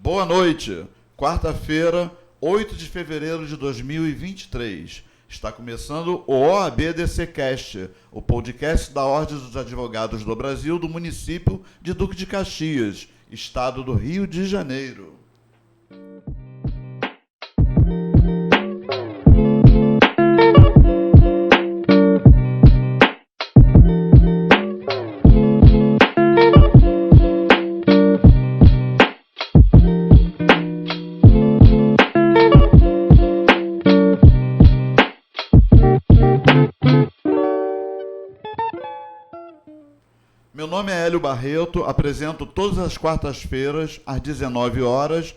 Boa noite. Quarta-feira, 8 de fevereiro de 2023. Está começando o OAB-DCcast, o podcast da Ordem dos Advogados do Brasil do município de Duque de Caxias, estado do Rio de Janeiro. Meu nome é Hélio Barreto, apresento todas as quartas-feiras, às 19 horas,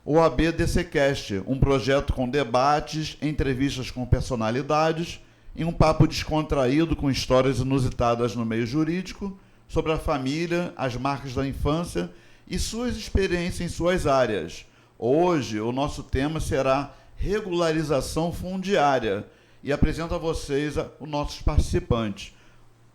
o OAB-DCcast, um projeto com debates, entrevistas com personalidades e um papo descontraído com histórias inusitadas no meio jurídico, sobre a família, as marcas da infância e suas experiências em suas áreas. Hoje, o nosso tema será regularização fundiária e apresento a vocês os nossos participantes.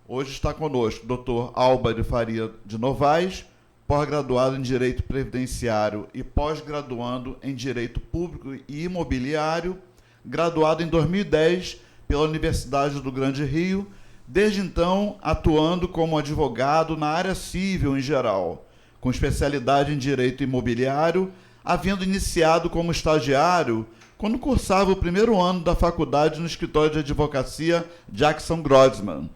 Hoje está conosco o Dr. Álvaro Faria de Novaes, pós-graduado em Direito Previdenciário e pós-graduando em Direito Público e Imobiliário, graduado em 2010 pela Universidade do Grande Rio, desde então atuando como advogado na área civil em geral, com especialidade em Direito Imobiliário, havendo iniciado como estagiário quando cursava o primeiro ano da faculdade no escritório de advocacia Jackson Grossman.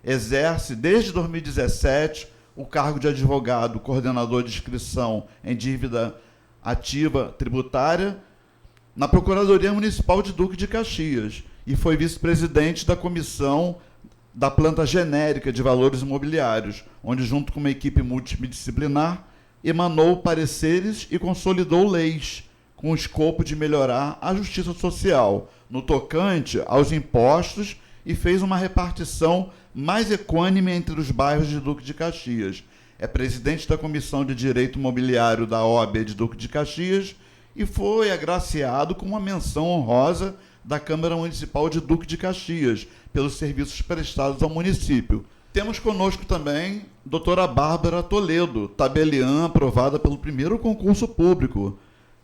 Exerce, desde 2017, o cargo de advogado coordenador de inscrição em dívida ativa tributária na Procuradoria Municipal de Duque de Caxias e foi vice-presidente da Comissão da Planta Genérica de Valores Imobiliários, onde, junto com uma equipe multidisciplinar, emanou pareceres e consolidou leis com o escopo de melhorar a justiça social no tocante aos impostos e fez uma repartição mais equânime entre os bairros de Duque de Caxias. É presidente da Comissão de Direito Imobiliário da OAB de Duque de Caxias e foi agraciado com uma menção honrosa da Câmara Municipal de Duque de Caxias pelos serviços prestados ao município. Temos conosco também a doutora Bárbara Toledo, tabeliã aprovada pelo primeiro concurso público,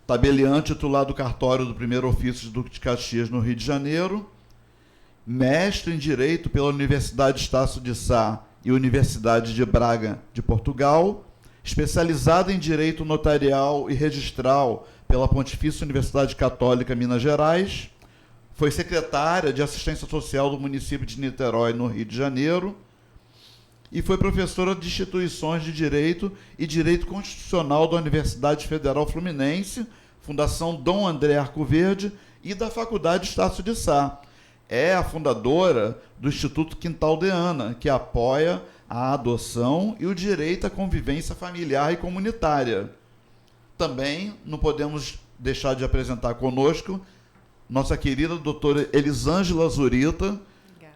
tabeliã titular do cartório do primeiro ofício de Duque de Caxias no Rio de Janeiro, mestre em Direito pela Universidade Estácio de Sá e Universidade de Braga de Portugal, especializada em Direito Notarial e Registral pela Pontifícia Universidade Católica Minas Gerais, foi secretária de Assistência Social do município de Niterói, no Rio de Janeiro, e foi professora de Instituições de Direito e Direito Constitucional da Universidade Federal Fluminense, Fundação Dom André Arcoverde e da Faculdade Estácio de Sá. É a fundadora do Instituto Quintal de Ana, que apoia a adoção e o direito à convivência familiar e comunitária. Também não podemos deixar de apresentar conosco nossa querida doutora Elisângela Zurita,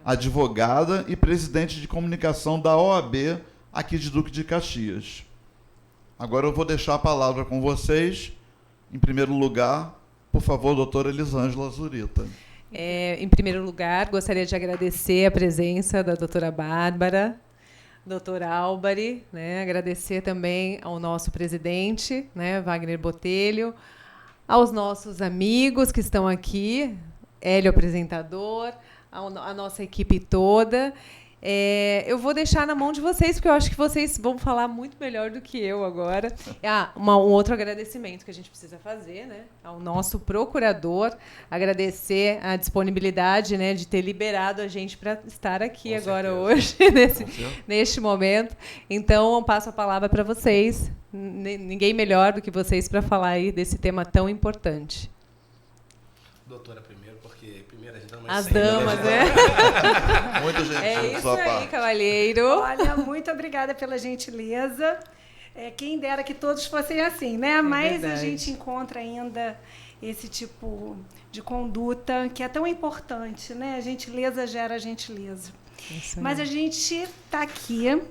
advogada e presidente de comunicação da OAB aqui de Duque de Caxias. Agora eu vou deixar a palavra com vocês. Em primeiro lugar, por favor, doutora Elisângela Zurita. Em primeiro lugar, gostaria de agradecer a presença da doutora Bárbara, doutor Álvaro, agradecer também ao nosso presidente, Wagner Botelho, aos nossos amigos que estão aqui, Hélio apresentador, a nossa equipe toda. Eu vou deixar na mão de vocês, porque eu acho que vocês vão falar muito melhor do que eu agora. Um outro agradecimento que a gente precisa fazer, ao nosso procurador, agradecer a disponibilidade, de ter liberado a gente para estar aqui com agora certeza. Hoje, neste momento. Então, eu passo a palavra para vocês. Ninguém melhor do que vocês para falar aí desse tema tão importante. Doutora, primeiro, porque primeiro as damas... As damas, né? Muito gentil. É isso aí, cavalheiro. Olha, muito obrigada pela gentileza. Quem dera que todos fossem assim, né? Mas verdade. A gente encontra ainda esse tipo de conduta que é tão importante, né? A gentileza gera gentileza. Mas a gente está aqui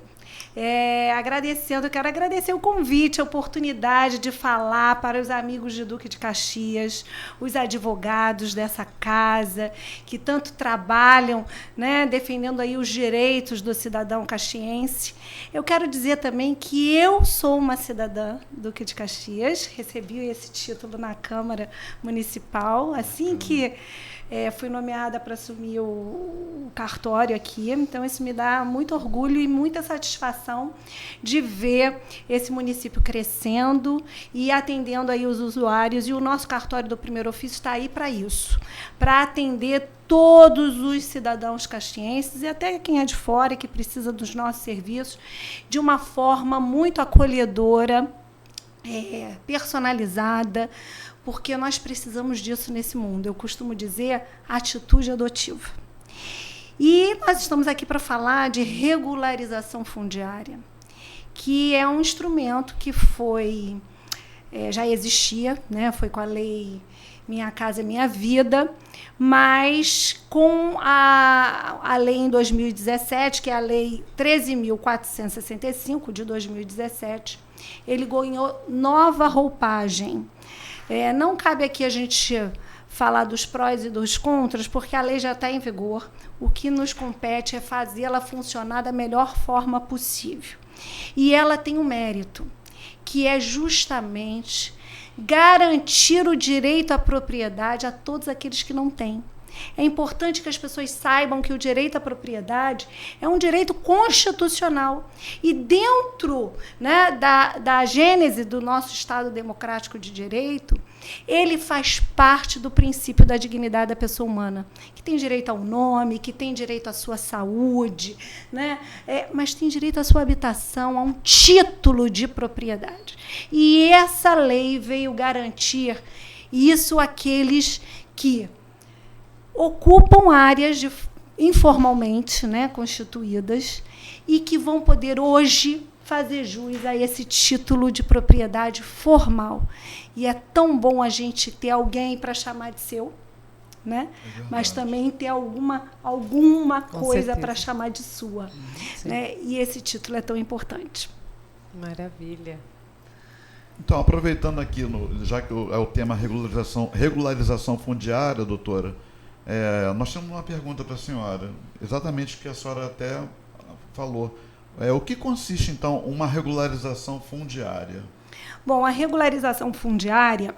Quero agradecer o convite, a oportunidade de falar para os amigos de Duque de Caxias, os advogados dessa casa, que tanto trabalham, né, defendendo aí os direitos do cidadão caxiense. Eu quero dizer também que eu sou uma cidadã Duque de Caxias, recebi esse título na Câmara Municipal, assim que fui nomeada para assumir o cartório aqui. Então, isso me dá muito orgulho e muita satisfação de ver esse município crescendo e atendendo aí os usuários. E o nosso cartório do primeiro ofício está aí para isso, para atender todos os cidadãos caxienses e até quem é de fora que precisa dos nossos serviços de uma forma muito acolhedora, personalizada, porque nós precisamos disso nesse mundo. Eu costumo dizer atitude adotiva. E nós estamos aqui para falar de regularização fundiária, que é um instrumento que já existia, né? Foi com a lei Minha Casa Minha Vida, mas com a lei em 2017, que é a lei 13.465 de 2017, ele ganhou nova roupagem. Não cabe aqui a gente falar dos prós e dos contras, porque a lei já está em vigor. O que nos compete é fazê-la funcionar da melhor forma possível. E ela tem um mérito, que é justamente garantir o direito à propriedade a todos aqueles que não têm. É importante que as pessoas saibam que o direito à propriedade é um direito constitucional. E dentro, né, da gênese do nosso Estado democrático de direito, ele faz parte do princípio da dignidade da pessoa humana, que tem direito ao nome, que tem direito à sua saúde, né, mas tem direito à sua habitação, a um título de propriedade. E essa lei veio garantir isso àqueles que ocupam áreas informalmente, né, constituídas, e que vão poder hoje fazer jus a esse título de propriedade formal. E é tão bom a gente ter alguém para chamar de seu, né? Mas também ter alguma coisa para chamar de sua. Né? E esse título é tão importante. Maravilha. Então, aproveitando aqui, já que é o tema regularização fundiária, doutora, nós temos uma pergunta para a senhora, exatamente o que a senhora até falou. O que consiste, então, uma regularização fundiária? Bom, a regularização fundiária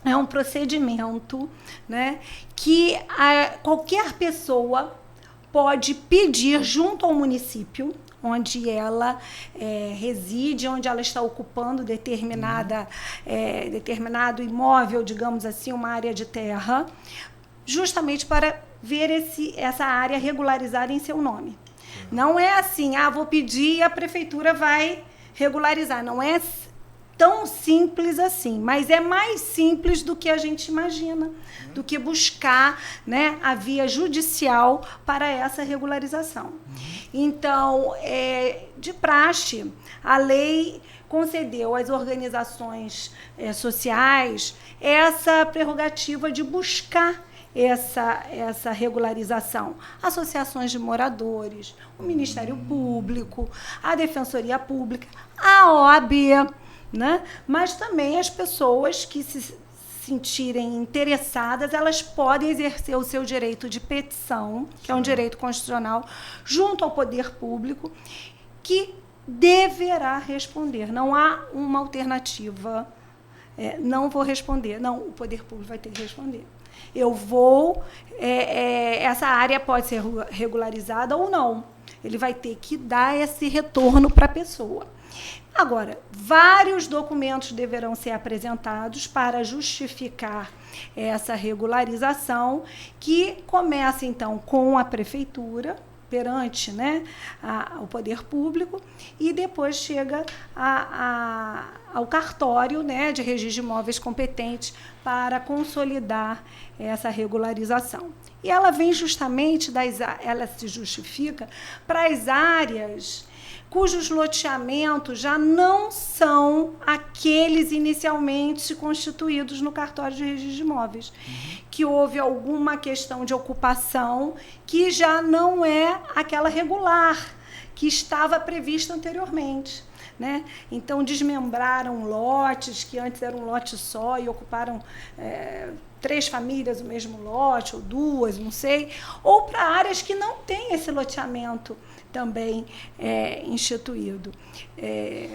é um procedimento, né, que qualquer pessoa pode pedir junto ao município onde ela reside, onde ela está ocupando determinado imóvel, digamos assim, uma área de terra, justamente para ver essa área regularizada em seu nome. Não é assim, vou pedir e a prefeitura vai regularizar. Não é tão simples assim, mas é mais simples do que a gente imagina, do que buscar, né, a via judicial para essa regularização. Então, de praxe, a lei concedeu às organizações sociais essa prerrogativa de buscar essa regularização. Associações de moradores, o Ministério Público, a Defensoria Pública, a OAB, né? Mas também as pessoas que se sentirem interessadas, elas podem exercer o seu direito de petição, que é um direito constitucional, junto ao poder público, que deverá responder. Não há uma alternativa. Não vou responder. Não, o poder público vai ter que responder. Essa área pode ser regularizada ou não. Ele vai ter que dar esse retorno para a pessoa. Agora, vários documentos deverão ser apresentados para justificar essa regularização, que começa, então, com a prefeitura, perante, né, o poder público, e depois chega ao cartório, né, de registro de imóveis competente para consolidar essa regularização. E ela vem justamente, ela se justifica para as áreas cujos loteamentos já não são aqueles inicialmente constituídos no cartório de registro de imóveis, que houve alguma questão de ocupação que já não é aquela regular, que estava previsto anteriormente, né? Então, desmembraram lotes que antes era um lote só e ocuparam 3 famílias o mesmo lote, ou 2, não sei, ou para áreas que não têm esse loteamento também instituído,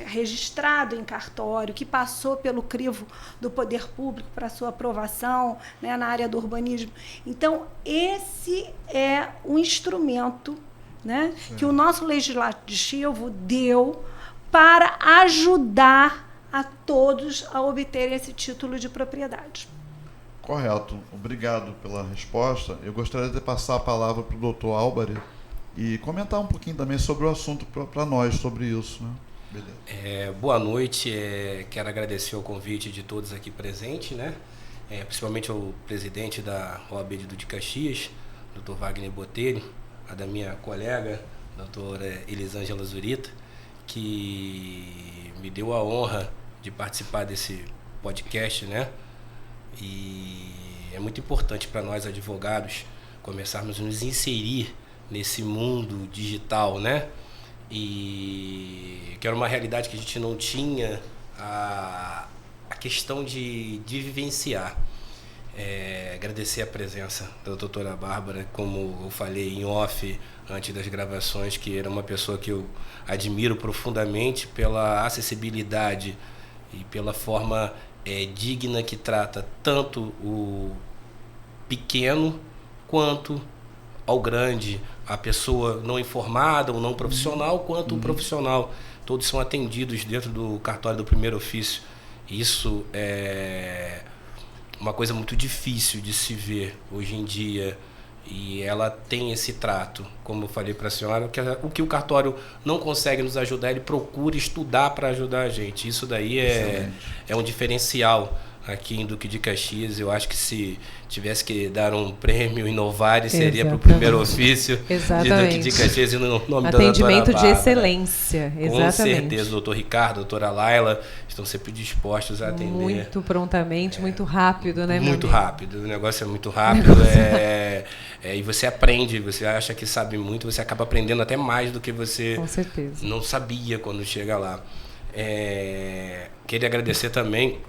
registrado em cartório, que passou pelo crivo do poder público para sua aprovação, né, na área do urbanismo. Então, esse é um instrumento, né, que o nosso legislativo deu para ajudar a todos a obterem esse título de propriedade. Correto. Obrigado pela resposta. Eu gostaria de passar a palavra para o doutor Álvaro e comentar um pouquinho também sobre o assunto para nós, sobre isso, né? Beleza. Boa noite. Quero agradecer o convite de todos aqui presentes, né? Principalmente ao presidente da OAB de Caxias, doutor Wagner Botelho, a da minha colega, doutora Elisângela Zurita, que me deu a honra de participar desse podcast, né? E é muito importante para nós, advogados, começarmos a nos inserir nesse mundo digital, né? E que era uma realidade que a gente não tinha a questão de vivenciar. Agradecer a presença da doutora Bárbara, como eu falei em off antes das gravações, que era uma pessoa que eu admiro profundamente pela acessibilidade e pela forma digna que trata tanto o pequeno quanto ao grande, a pessoa não informada ou não profissional, quanto o profissional. Todos são atendidos dentro do cartório do primeiro ofício. Isso é uma coisa muito difícil de se ver hoje em dia, e ela tem esse trato, como eu falei para a senhora, o que o cartório não consegue nos ajudar, ele procura estudar para ajudar a gente. Isso daí é um diferencial aqui em Duque de Caxias. Eu acho que se tivesse que dar um prêmio Inovar, seria para o primeiro ofício de Duque de Caxias, e no nome da doutora Atendimento de Bárbara. excelência, exatamente. Com certeza, o doutor Ricardo, a doutora Laila estão sempre dispostos a atender. Muito prontamente, muito rápido, né? Muito rápido, o negócio é muito rápido. E você aprende, você acha que sabe muito, você acaba aprendendo até mais do que você Com certeza. não sabia quando chega lá. Queria agradecer também,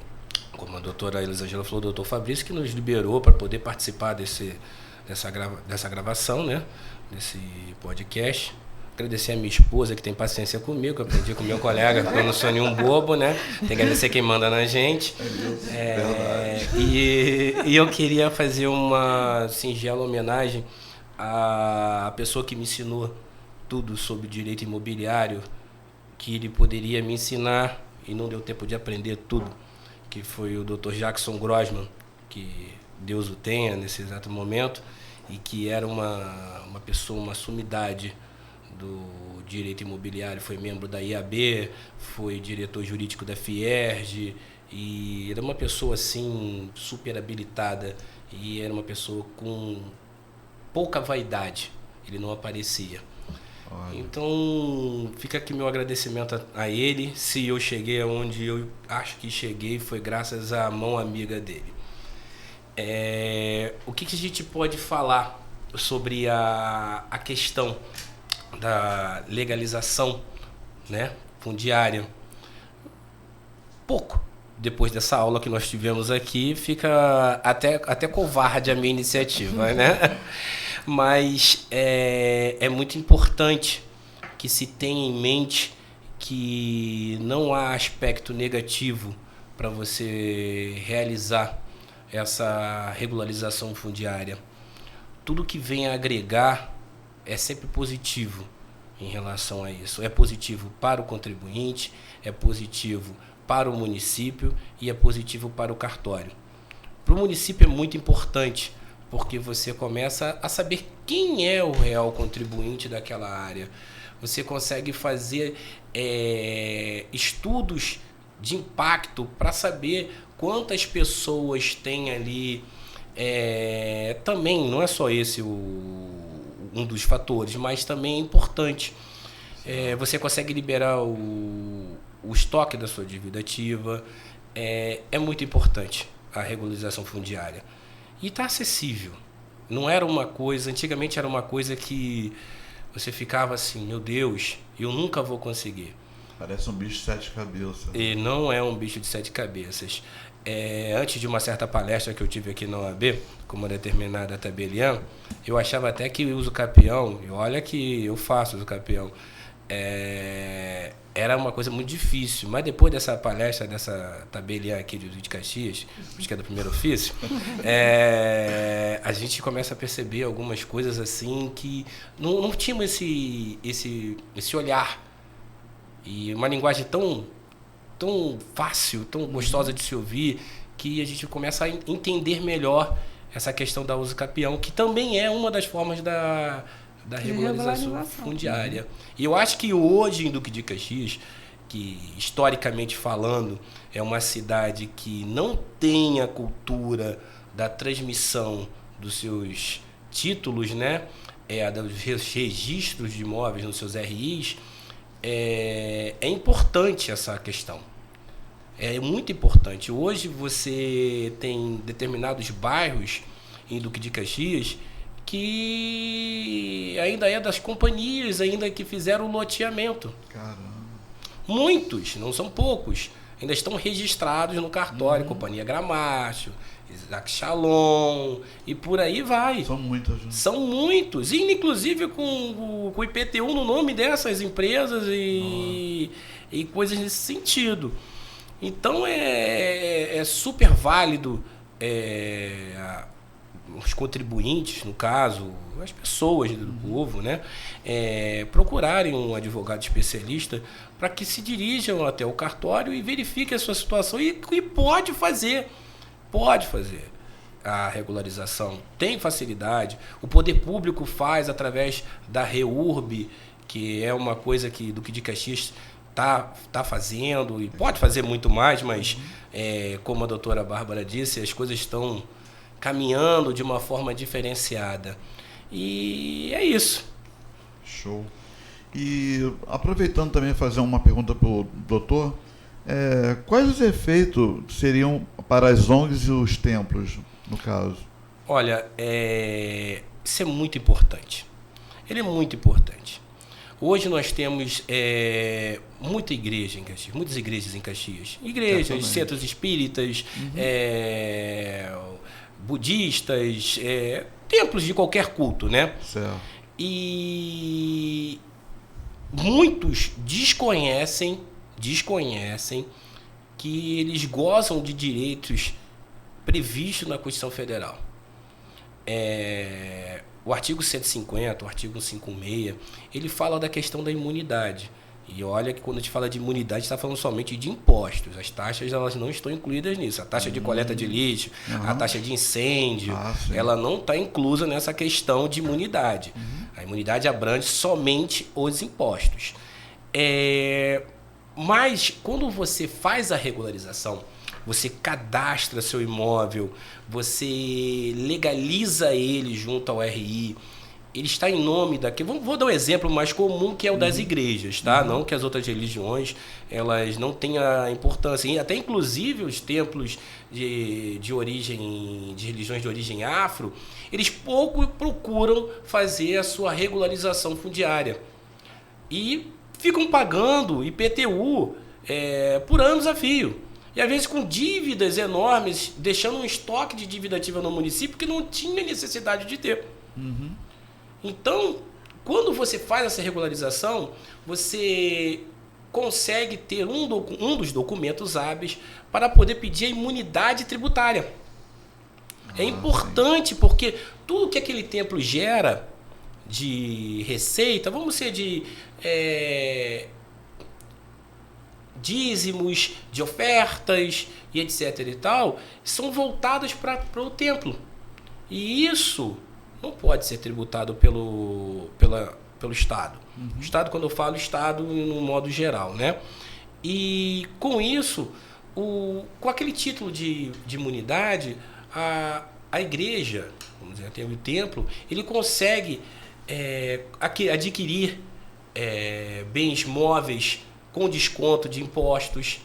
como a doutora Elisângela falou, o doutor Fabrício, que nos liberou para poder participar dessa gravação, né? Desse podcast. Agradecer a minha esposa, que tem paciência comigo, que eu aprendi com meu colega, porque eu não sou nenhum bobo, né? Tem que agradecer quem manda na gente. E eu queria fazer uma singela homenagem à pessoa que me ensinou tudo sobre direito imobiliário, que ele poderia me ensinar e não deu tempo de aprender tudo, que foi o Dr. Jackson Grossman, que Deus o tenha nesse exato momento, e que era uma pessoa, uma sumidade do direito imobiliário, foi membro da IAB, foi diretor jurídico da Fierj, e era uma pessoa assim super habilitada, e era uma pessoa com pouca vaidade, ele não aparecia. Olha. Então fica aqui meu agradecimento a ele. Se eu cheguei aonde eu acho que cheguei, foi graças à mão amiga dele. O que a gente pode falar sobre a questão da legalização, né, fundiária? Pouco. Depois dessa aula que nós tivemos aqui, fica até covarde a minha iniciativa, né? Mas é muito importante que se tenha em mente que não há aspecto negativo para você realizar essa regularização fundiária. Tudo que vem a agregar é sempre positivo em relação a isso. É positivo para o contribuinte, é positivo para o município e é positivo para o cartório. Para o município é muito importante, porque você começa a saber quem é o real contribuinte daquela área. Você consegue fazer estudos de impacto para saber quantas pessoas tem ali. Também não é só esse um dos fatores, mas também é importante. Você consegue liberar o estoque da sua dívida ativa. É muito importante a regularização fundiária. E está acessível. Não era uma coisa... Antigamente era uma coisa que você ficava assim, meu Deus, eu nunca vou conseguir. Parece um bicho de 7 cabeças. E não é um bicho de 7 cabeças. Antes de uma certa palestra que eu tive aqui na OAB, com uma determinada tabeliã, eu achava até que o uso capião, e olha que eu faço uso capião, era uma coisa muito difícil. Mas depois dessa palestra, dessa tabeliã aqui de Caxias, acho que é do primeiro ofício, a gente começa a perceber algumas coisas assim que não tinham esse olhar. E uma linguagem tão fácil, tão gostosa de se ouvir, que a gente começa a entender melhor essa questão da uso capião, que também é uma das formas da regularização fundiária. E eu acho que hoje, em Duque de Caxias, que historicamente falando, é uma cidade que não tem a cultura da transmissão dos seus títulos, né? Dos registros de imóveis nos seus RIs, é importante essa questão. É muito importante. Hoje você tem determinados bairros em Duque de Caxias que ainda é das companhias ainda que fizeram o loteamento. Caramba. Muitos, não são poucos, ainda estão registrados no cartório, Companhia Gramacho, Isaac Shalom, e por aí vai. São muitas, né? São muitos, e inclusive com o IPTU no nome dessas empresas e coisas nesse sentido. Então é super válido os contribuintes, no caso, as pessoas do povo, né, procurarem um advogado especialista para que se dirijam até o cartório e verifiquem a sua situação e pode fazer a regularização, tem facilidade. O poder público faz através da REURB, que é uma coisa que Duque de Caxias está fazendo e pode fazer muito mais, mas como a doutora Bárbara disse, as coisas estão caminhando de uma forma diferenciada. E é isso. Show. E aproveitando também fazer uma pergunta para o doutor, quais os efeitos seriam para as ONGs e os templos, no caso? Olha, isso é muito importante. Ele é muito importante. Hoje nós temos muita igreja em Caxias, muitas igrejas em Caxias. Igrejas, centros espíritas, budistas, templos de qualquer culto, né? Certo. E muitos desconhecem que eles gozam de direitos previstos na Constituição Federal. O artigo 150, o artigo 156, ele fala da questão da imunidade. E olha que quando a gente fala de imunidade, está falando somente de impostos. As taxas, elas não estão incluídas nisso. A taxa de coleta de lixo, a taxa de incêndio, ela não está inclusa nessa questão de imunidade. A imunidade abrange somente os impostos. Mas quando você faz a regularização, você cadastra seu imóvel, você legaliza ele junto ao RI, ele está em nome daquele... Vou dar um exemplo mais comum, que é o das igrejas, tá? Não que as outras religiões, elas não tenham importância. E até, inclusive, os templos de religiões de origem afro, eles pouco procuram fazer a sua regularização fundiária. E ficam pagando IPTU por anos a fio. E, às vezes, com dívidas enormes, deixando um estoque de dívida ativa no município que não tinha necessidade de ter. Então, quando você faz essa regularização, você consegue ter um dos documentos hábeis para poder pedir a imunidade tributária. É importante porque tudo que aquele templo gera de receita, vamos ser de dízimos, de ofertas e etc. e tal, são voltadas para o templo. E isso não pode ser tributado pelo Estado. Estado, quando eu falo Estado, no modo geral, né? E com isso, com aquele título de imunidade, a igreja, vamos dizer, o templo, ele consegue adquirir bens móveis com desconto de impostos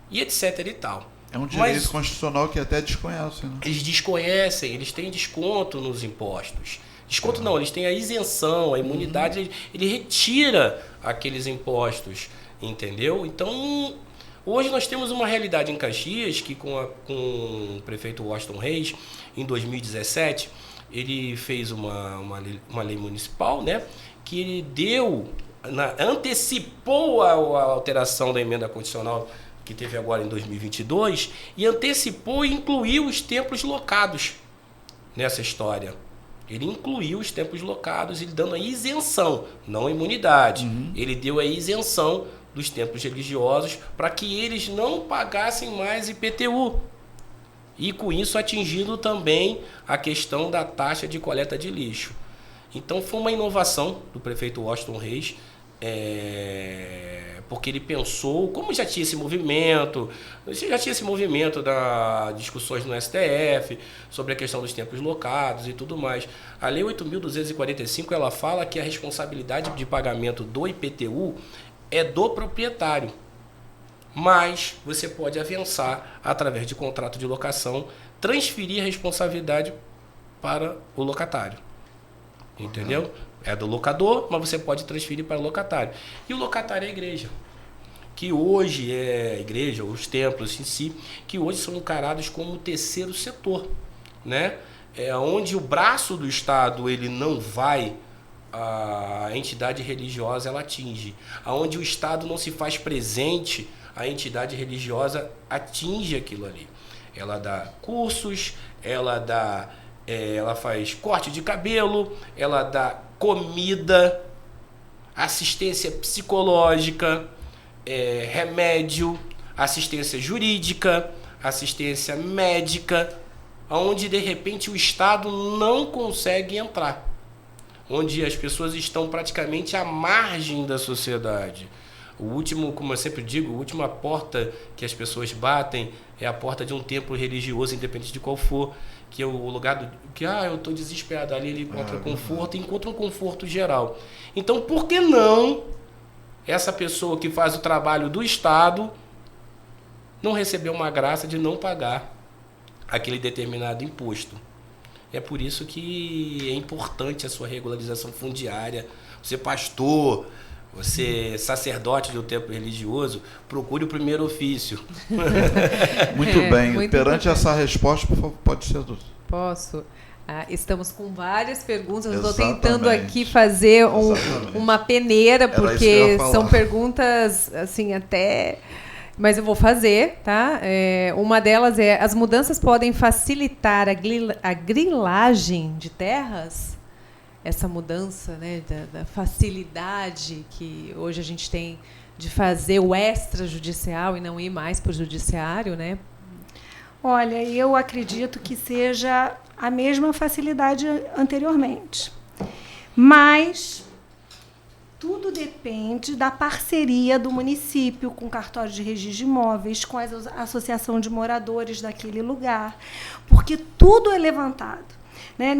e etc. e tal. É um direito constitucional que até desconhecem, né? Eles desconhecem, eles têm desconto nos impostos. Desconto não, eles têm a isenção, a imunidade, ele retira aqueles impostos, entendeu? Então, hoje nós temos uma realidade em Caxias que com o prefeito Washington Reis, em 2017, ele fez uma lei municipal, né, que ele antecipou a alteração da emenda constitucional que teve agora em 2022 e antecipou e incluiu os templos locados nessa história. Ele incluiu os templos locados, ele dando a isenção, não a imunidade. Ele deu a isenção dos templos religiosos para que eles não pagassem mais IPTU. E com isso atingindo também a questão da taxa de coleta de lixo. Então foi uma inovação do prefeito Washington Reis, porque ele pensou, como já tinha esse movimento das discussões no STF sobre a questão dos templos locados e tudo mais. A Lei 8.245, ela fala que a responsabilidade de pagamento do IPTU é do proprietário, mas você pode avançar através de contrato de locação, transferir a responsabilidade para o locatário. Entendeu? É do locador, mas você pode transferir para o locatário. E o locatário é a igreja. Que hoje é a igreja, os templos em si, que hoje são encarados como o terceiro setor, né? Onde o braço do Estado ele não vai, a entidade religiosa ela atinge. Onde o Estado não se faz presente, a entidade religiosa atinge aquilo ali. Ela dá cursos, ela faz corte de cabelo, ela dá comida, assistência psicológica, remédio, assistência jurídica, assistência médica, onde de repente o Estado não consegue entrar, onde as pessoas estão praticamente à margem da sociedade. O último, como eu sempre digo, a última porta que as pessoas batem é a porta de um templo religioso, independente de qual for, que é o lugar que eu estou desesperado, ali ele encontra conforto, encontra um conforto geral. Então, por que não essa pessoa que faz o trabalho do Estado não receber uma graça de não pagar aquele determinado imposto? É por isso que é importante a sua regularização fundiária. Você pastor, você sacerdote de um templo religioso, procure o primeiro ofício. Muito bem. Muito Perante importante. essa resposta, por favor, pode ser. Posso? Estamos com várias perguntas. Eu estou Exatamente. tentando aqui fazer uma peneira, Era isso que eu porque ia falar. são perguntas, assim, até... Mas eu vou fazer, tá? Uma delas é: as mudanças podem facilitar a grilagem de terras? Essa mudança, né, da facilidade que hoje a gente tem de fazer o extrajudicial e não ir mais para o judiciário, né? Olha, eu acredito que seja a mesma facilidade anteriormente. Mas tudo depende da parceria do município com o cartório de registro de imóveis, com a associação de moradores daquele lugar, porque tudo é levantado, né?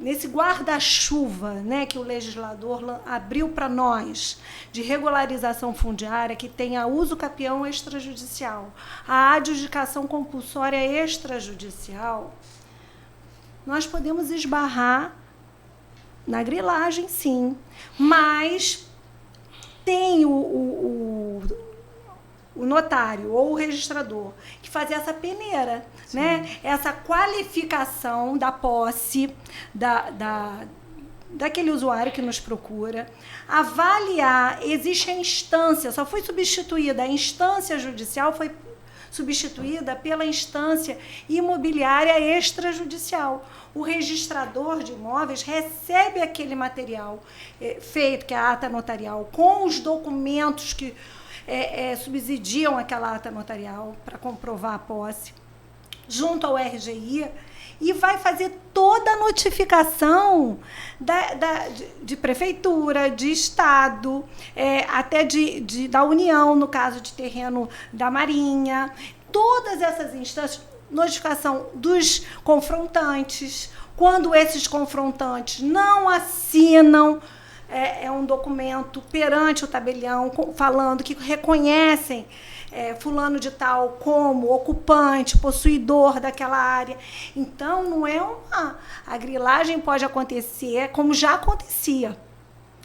Nesse guarda-chuva, né, que o legislador abriu para nós, de regularização fundiária, que tem a uso capião extrajudicial, a adjudicação compulsória extrajudicial, nós podemos esbarrar na grilagem, sim, mas tem o notário ou o registrador que fazer essa peneira, né? Essa qualificação da posse daquele usuário que nos procura, avaliar, existe a instância, só foi substituída, a instância judicial foi substituída pela instância imobiliária extrajudicial. O registrador de imóveis recebe aquele material feito, que é a ata notarial, com os documentos que subsidiam aquela ata notarial para comprovar a posse, junto ao RGI, e vai fazer toda a notificação de prefeitura, de Estado, até da União, no caso de terreno da Marinha, todas essas instâncias, notificação dos confrontantes. Quando esses confrontantes não assinam, é um documento perante o tabelião falando que reconhecem fulano de tal como ocupante, possuidor daquela área. Então, não é a grilagem pode acontecer como já acontecia.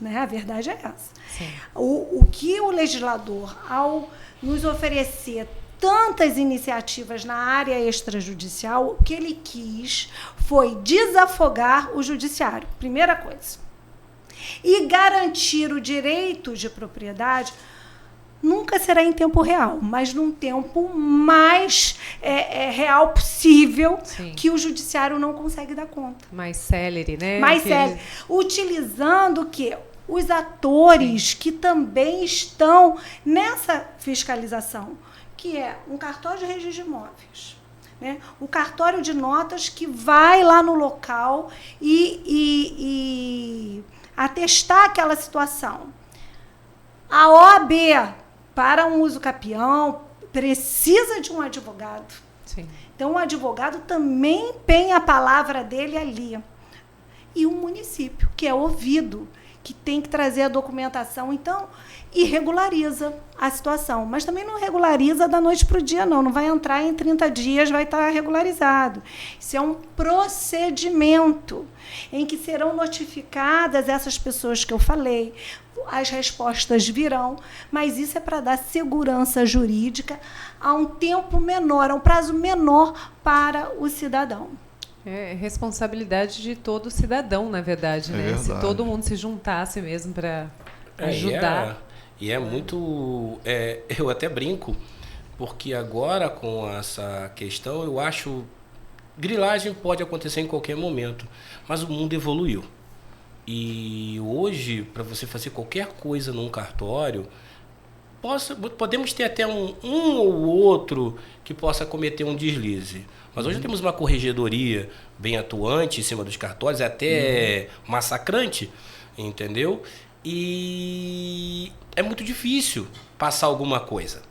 Né? A verdade é essa. O que o legislador, ao nos oferecer tantas iniciativas na área extrajudicial, o que ele quis foi desafogar o judiciário, primeira coisa. E garantir o direito de propriedade nunca será em tempo real, mas num tempo mais real possível. Sim. Que o judiciário não consegue dar conta. Mais célere, né? Mais célere. Utilizando o quê? Os atores. Sim. Que também estão nessa fiscalização, que é um cartório de registro de imóveis, né? O cartório de notas que vai lá no local e atestar aquela situação. A OAB, para um uso capião, precisa de um advogado. Sim. Então, o advogado também empenha a palavra dele ali. E o município, que é ouvido, que tem que trazer a documentação, então, e regulariza a situação. Mas também não regulariza da noite para o dia, não. Não vai entrar em 30 dias, vai estar regularizado. Isso é um procedimento em que serão notificadas essas pessoas que eu falei. As respostas virão, mas isso é para dar segurança jurídica a um tempo menor, a um prazo menor para o cidadão. É responsabilidade de todo cidadão, na verdade, né? Verdade. Se todo mundo se juntasse mesmo para ajudar. E é muito... eu até brinco, porque agora com essa questão, eu acho... Grilagem pode acontecer em qualquer momento, mas o mundo evoluiu. E hoje, para você fazer qualquer coisa num cartório, podemos ter até um ou outro que possa cometer um deslize. Mas hoje temos uma corregedoria bem atuante em cima dos cartórios, até massacrante, entendeu? E é muito difícil passar alguma coisa.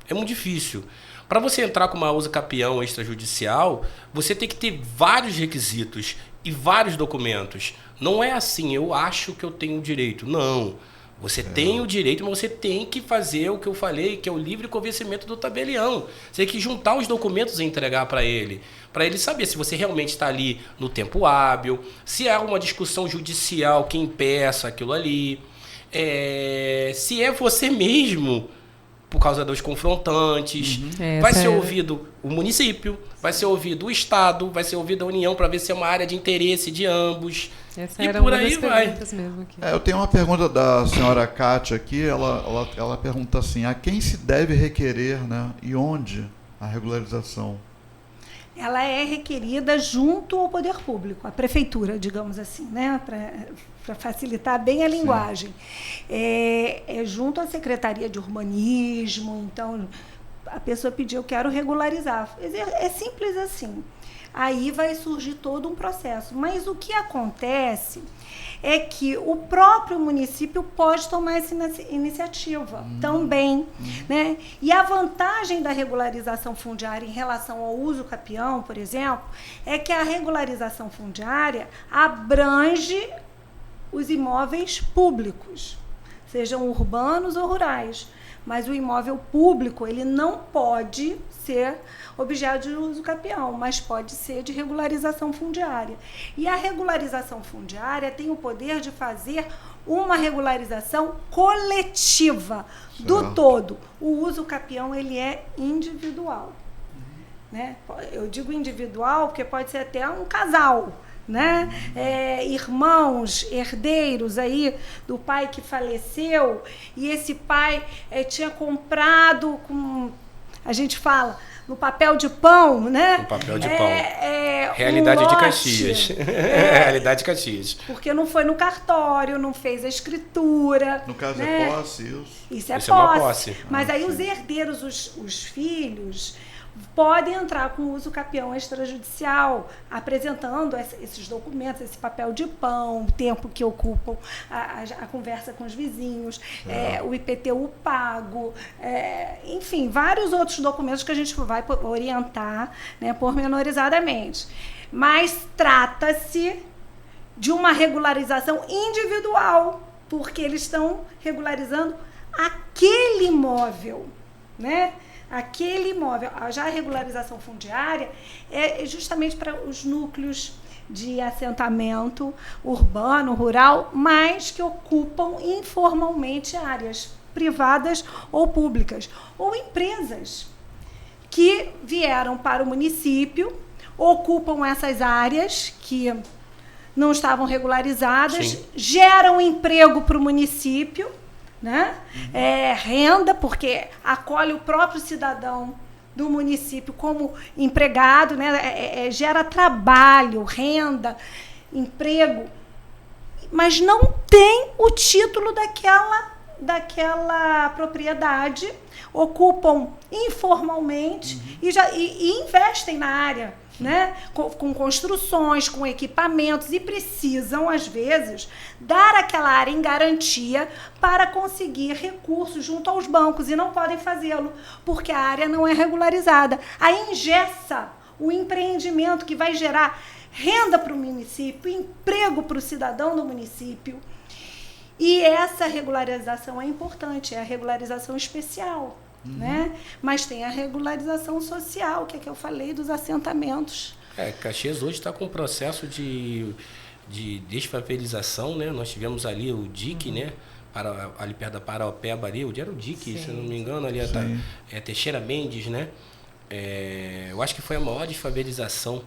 É muito difícil. Para você entrar com uma uso capião extrajudicial, você tem que ter vários requisitos e vários documentos. Não é assim, eu acho que eu tenho direito. Não. Você tem o direito, mas você tem que fazer o que eu falei, que é o livre convencimento do tabelião. Você tem que juntar os documentos e entregar para ele saber se você realmente está ali no tempo hábil, se há uma discussão judicial que impeça aquilo ali, se é você mesmo, por causa dos confrontantes. Vai ser ouvido o município, vai ser ouvido o Estado, vai ser ouvido a União para ver se é uma área de interesse de ambos. Essa e era por uma aí das vai. perguntas mesmo aqui. Eu tenho uma pergunta da senhora Kátia aqui. Ela pergunta assim: a quem se deve requerer, né, e onde a regularização? Ela é requerida junto ao poder público, à prefeitura, digamos assim, né, para facilitar bem a linguagem. É junto à Secretaria de Urbanismo. Então, a pessoa pediu: eu quero regularizar. É simples assim. Aí vai surgir todo um processo. Mas o que acontece é que o próprio município pode tomar essa iniciativa também. Né? E a vantagem da regularização fundiária em relação ao uso capião, por exemplo, é que a regularização fundiária abrange os imóveis públicos, sejam urbanos ou rurais. Mas o imóvel público, ele não pode ser objeto de uso capião, mas pode ser de regularização fundiária. E a regularização fundiária tem o poder de fazer uma regularização coletiva do todo. O uso capião, ele é individual. Né? Eu digo individual porque pode ser até um casal, né? Irmãos, herdeiros aí do pai que faleceu, e esse pai tinha comprado com, a gente fala, no papel de pão, né? No papel de pão. Realidade de Caxias. Realidade de Caxias. Porque não foi no cartório, não fez a escritura. No caso, né? é posse, isso? Isso é Isso é uma posse. Mas aí os herdeiros, os filhos, podem entrar com uso capião extrajudicial, apresentando esses documentos, esse papel de pão, o tempo que ocupam a conversa com os vizinhos, o IPTU pago, enfim, vários outros documentos que a gente vai orientar, né, pormenorizadamente. Mas trata-se de uma regularização individual, porque eles estão regularizando aquele imóvel, né? Aquele imóvel. Já a regularização fundiária é justamente para os núcleos de assentamento urbano, rural, mas que ocupam informalmente áreas privadas ou públicas, ou empresas que vieram para o município, ocupam essas áreas que não estavam regularizadas, Sim. geram emprego para o município, né? Renda, porque acolhe o próprio cidadão do município como empregado, né? Gera trabalho, renda, emprego, mas não tem o título daquela propriedade, ocupam informalmente e investem na área, né? Com construções, com equipamentos, e precisam, às vezes, dar aquela área em garantia para conseguir recursos junto aos bancos, e não podem fazê-lo, porque a área não é regularizada. Aí engessa o empreendimento que vai gerar renda para o município, emprego para o cidadão do município. E essa regularização é importante, é a regularização especial. Né? Mas tem a regularização social, que é que eu falei dos assentamentos. Caxias hoje está com um processo de desfavelização, né? Nós tivemos ali o DIC, né? Ali perto da Paraopeba, ali, onde era o DIC, se eu não me engano, ali Teixeira Mendes, né? Eu acho que foi a maior desfavelização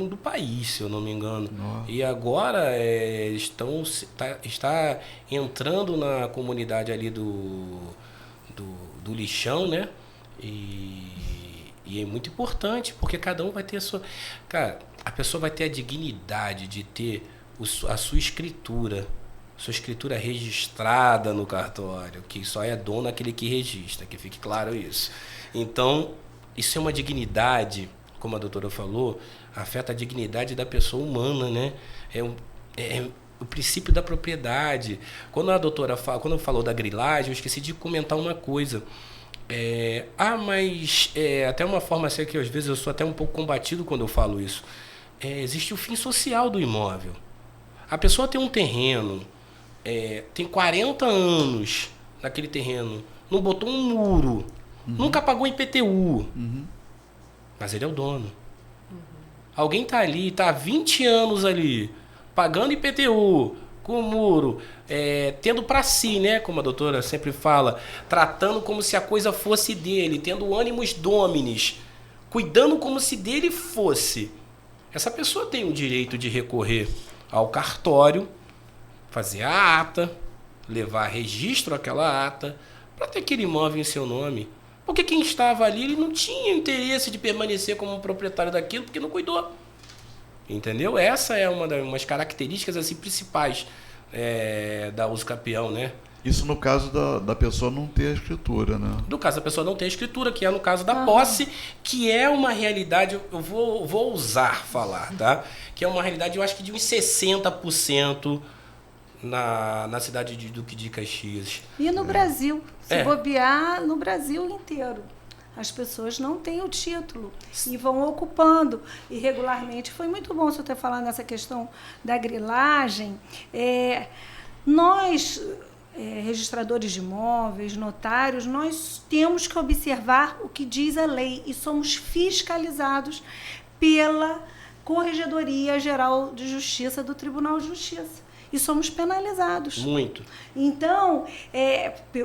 do país, se eu não me engano. Nossa. E agora está entrando na comunidade ali do lixão, né? E é muito importante, porque cada um vai ter a sua... Cara, a pessoa vai ter a dignidade de ter a sua escritura registrada no cartório, que só é dono aquele que registra, que fique claro isso. Então, isso é uma dignidade, como a doutora falou, afeta a dignidade da pessoa humana, né? O princípio da propriedade. Quando a doutora falou da grilagem, eu esqueci de comentar uma coisa. Mas até uma forma assim que às vezes eu sou até um pouco combatido quando eu falo isso. Existe o fim social do imóvel. A pessoa tem um terreno, tem 40 anos naquele terreno, não botou um muro, nunca pagou IPTU, mas ele é o dono. Alguém está ali, está há 20 anos ali, pagando IPTU, com o muro, tendo para si, né, como a doutora sempre fala, tratando como se a coisa fosse dele, tendo ânimos dominis, cuidando como se dele fosse. Essa pessoa tem o direito de recorrer ao cartório, fazer a ata, levar registro àquela ata, para ter aquele imóvel em seu nome. Porque quem estava ali, ele não tinha interesse de permanecer como proprietário daquilo, porque não cuidou. Entendeu? Essa é umas características assim, principais da uso capião, né? Isso no caso da pessoa não ter a escritura, né? No caso da pessoa não ter a escritura, que é no caso da posse, que é uma realidade, eu vou ousar falar, tá? Que é uma realidade, eu acho que de uns 60% na cidade de Duque de Caxias. E no Brasil, se bobear, no Brasil inteiro. As pessoas não têm o título e vão ocupando irregularmente. Foi muito bom você ter falado nessa questão da grilagem. Nós, registradores de imóveis, notários, nós temos que observar o que diz a lei e somos fiscalizados pela Corregedoria Geral de Justiça do Tribunal de Justiça. E somos penalizados. Muito. Então,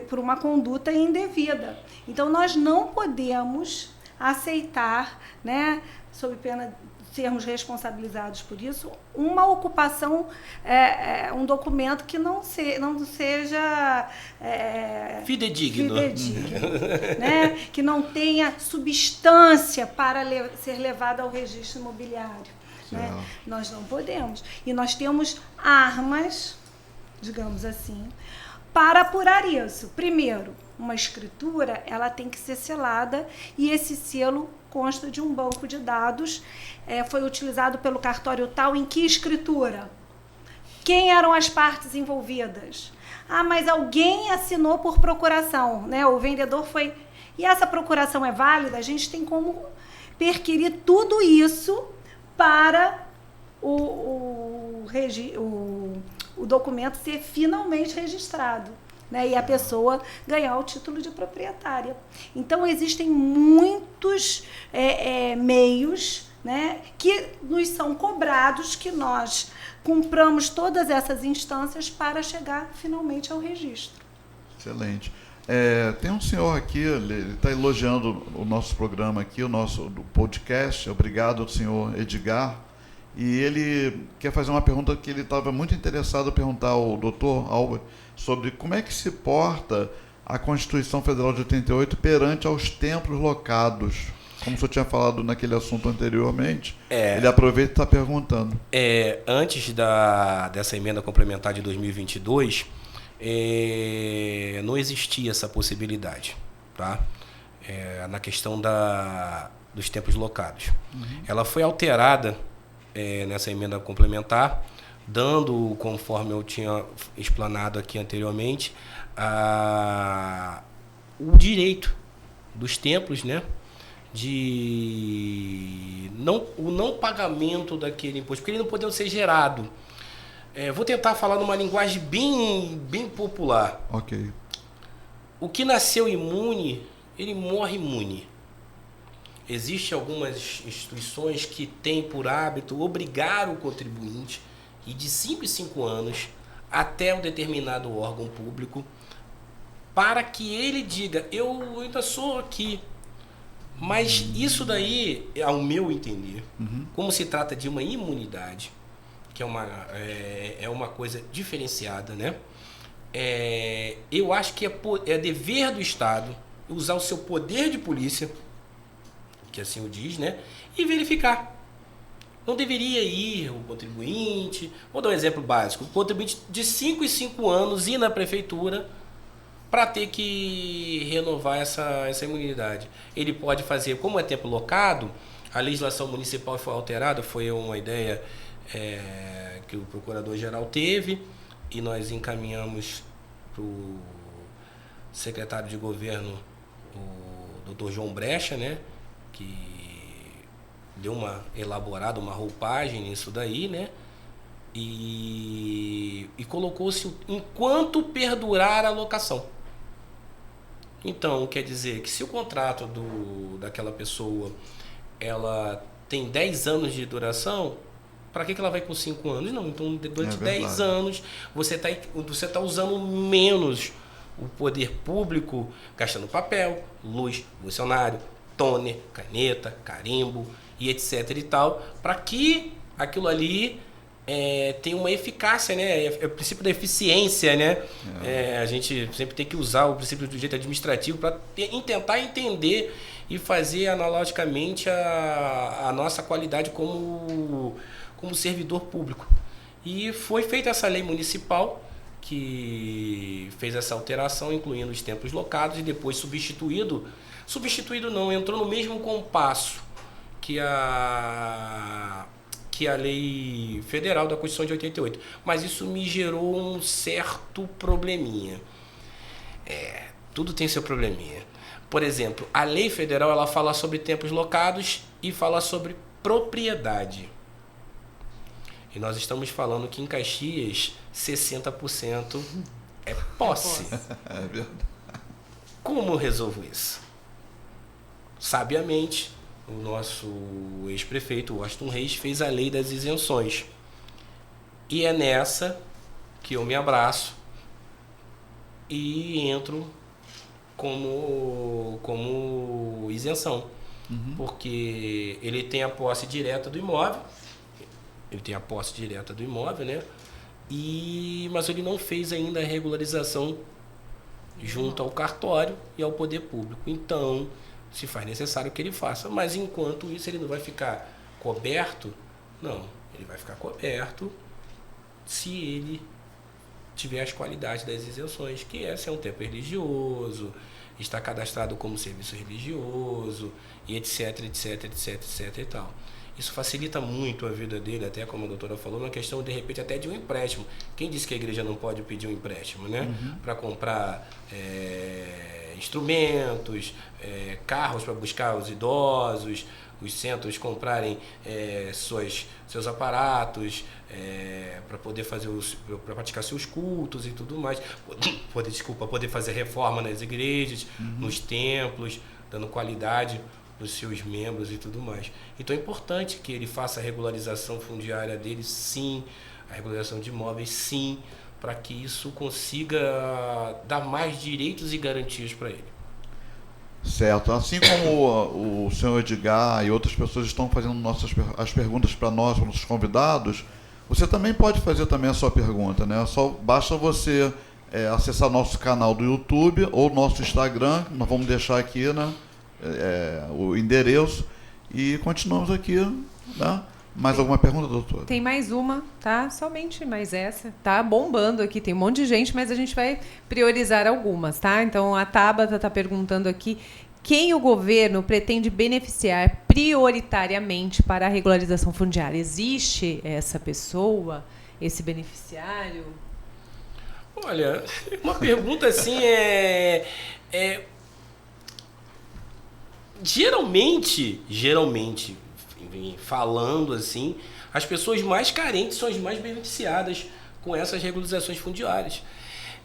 por uma conduta indevida. Então, nós não podemos aceitar, né, sob pena de sermos responsabilizados por isso, uma ocupação, um documento que não seja fidedigno, né, que não tenha substância para ser levado ao registro imobiliário. Né? Nós não podemos. E nós temos armas, digamos assim, para apurar isso. Primeiro, uma escritura, ela tem que ser selada e esse selo consta de um banco de dados. Foi utilizado pelo cartório tal em que escritura? Quem eram as partes envolvidas? Mas alguém assinou por procuração, né? O vendedor foi... E essa procuração é válida? A gente tem como perquirir tudo isso para o o documento ser finalmente registrado, né? E a pessoa ganhar o título de proprietária. Então, existem muitos meios, né, que nos são cobrados, que nós cumpramos todas essas instâncias para chegar finalmente ao registro. Excelente. Tem um senhor aqui, ele está elogiando o nosso programa aqui, o nosso podcast. Obrigado, senhor Edgar. E ele quer fazer uma pergunta que ele estava muito interessado em perguntar ao doutor Albert sobre como é que se porta a Constituição Federal de 88 perante aos templos locados. Como o senhor tinha falado naquele assunto anteriormente, ele aproveita e está perguntando. Antes dessa emenda complementar de 2022, não existia essa possibilidade, tá? Na questão dos templos locados. Ela foi alterada nessa emenda complementar, dando, conforme eu tinha explanado aqui anteriormente, o direito dos templos, né, o não pagamento daquele imposto, porque ele não poderia ser gerado. Vou tentar falar numa linguagem bem popular. Ok. O que nasceu imune, ele morre imune. Existem algumas instituições que têm por hábito obrigar o contribuinte, e de 5 em 5 anos, até um determinado órgão público, para que ele diga, eu ainda sou aqui. Mas isso daí, ao meu entender, como se trata de uma imunidade, que é uma coisa diferenciada, né? Eu acho que é dever do Estado usar o seu poder de polícia, que assim o diz, né? E verificar. Não deveria ir o contribuinte, vou dar um exemplo básico, o contribuinte de 5 em 5 anos ir na prefeitura para ter que renovar essa imunidade. Ele pode fazer, como é tempo locado, a legislação municipal foi alterada, foi uma ideia que o procurador-geral teve, e nós encaminhamos para o secretário de governo, o Dr. João Brecha, né, que deu uma elaborada, uma roupagem nisso daí, né, e colocou-se enquanto perdurar a locação. Então, quer dizer que se o contrato daquela pessoa ela tem 10 anos de duração, para que ela vai com 5 anos? Não, então durante 10 anos você tá usando menos o poder público, gastando papel, luz, funcionário, toner, caneta, carimbo e etc e tal, para que aquilo ali tenha uma eficácia, né? É o princípio da eficiência, né? A gente sempre tem que usar o princípio do direito administrativo para tentar entender e fazer analogicamente a nossa qualidade como servidor público. E foi feita essa lei municipal que fez essa alteração, incluindo os templos locados, e depois substituído não, entrou no mesmo compasso que a lei federal da Constituição de 88. Mas isso me gerou um certo probleminha. Tudo tem seu probleminha. Por exemplo, a lei federal ela fala sobre templos locados e fala sobre propriedade. E nós estamos falando que em Caxias 60% é posse. É verdade. Como eu resolvo isso? Sabiamente, o nosso ex-prefeito, Washington Reis, fez a lei das isenções. E é nessa que eu me abraço e entro como isenção. Porque ele tem a posse direta do imóvel, né? Mas ele não fez ainda a regularização junto ao cartório e ao poder público. Então, se faz necessário que ele faça. Mas, enquanto isso, ele não vai ficar coberto? Não, ele vai ficar coberto se ele tiver as qualidades das isenções, que é ser um templo religioso, está cadastrado como serviço religioso, e etc e tal. isso facilita muito a vida dele, até como a doutora falou, na questão, de repente, até de um empréstimo. Quem disse que a igreja não pode pedir um empréstimo, né? Para comprar instrumentos, carros para buscar os idosos, os centros comprarem seus aparatos para poder para praticar seus cultos e tudo mais, poder fazer reforma nas igrejas, nos templos, dando qualidade para os seus membros e tudo mais. Então é importante que ele faça a regularização fundiária dele, sim, a regularização de imóveis, sim, para que isso consiga dar mais direitos e garantias para ele. Certo. Assim como o senhor Edgar e outras pessoas estão fazendo as perguntas para nós, para os convidados, você também pode fazer também a sua pergunta, né? Só basta você acessar nosso canal do YouTube ou nosso Instagram, nós vamos deixar aqui, né, o endereço, e continuamos aqui, né? Mais alguma pergunta, doutora? Tem mais uma, tá? Somente mais essa. Tá bombando aqui, tem um monte de gente, mas a gente vai priorizar algumas, tá? Então, a Tabata está perguntando aqui: quem o governo pretende beneficiar prioritariamente para a regularização fundiária? Existe essa pessoa, esse beneficiário? Olha, uma pergunta assim geralmente, falando assim, as pessoas mais carentes são as mais beneficiadas com essas regularizações fundiárias.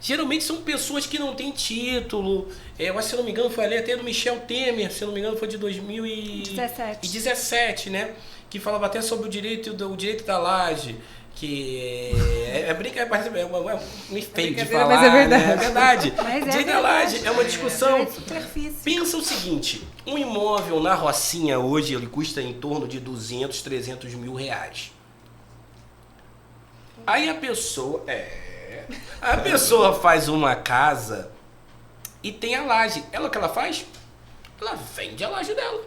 Geralmente são pessoas que não têm título. Mas, se não me engano, falei até do Michel Temer, se não me engano, foi de 2017, né? Que falava até sobre o direito da laje. Que me feio de falar, mas é verdade. Né? É verdade. Mas Direito da laje é uma discussão. Superfície. Pensa o seguinte: um imóvel na Rocinha hoje ele custa em torno de 200, 300 mil reais. Aí a pessoa faz uma casa e tem a laje. O que ela faz? Ela vende a laje dela.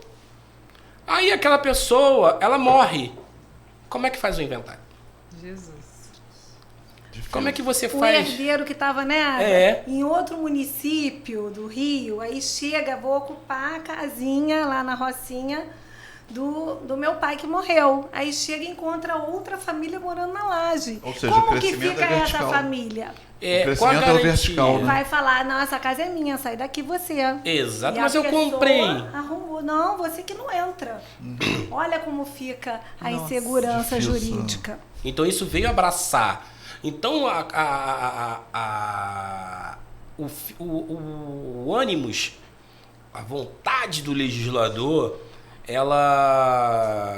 Aí aquela pessoa, ela morre. Como é que faz o inventário? Jesus. Como é que você O faz? herdeiro que estava, em outro município do Rio, aí chega, vou ocupar a casinha lá na Rocinha do meu pai que morreu. Aí chega e encontra outra família morando na laje. Ou seja, como o que crescimento fica é essa vertical. família? O crescimento é vertical, né? Vai falar, não, essa casa é minha, sai daqui você. Exato, E mas a eu pessoa comprei. Arrumou. Não, você que não entra. Olha como fica a Nossa, insegurança difícil. jurídica. Então isso veio abraçar. Então o ânimos, a vontade do legislador,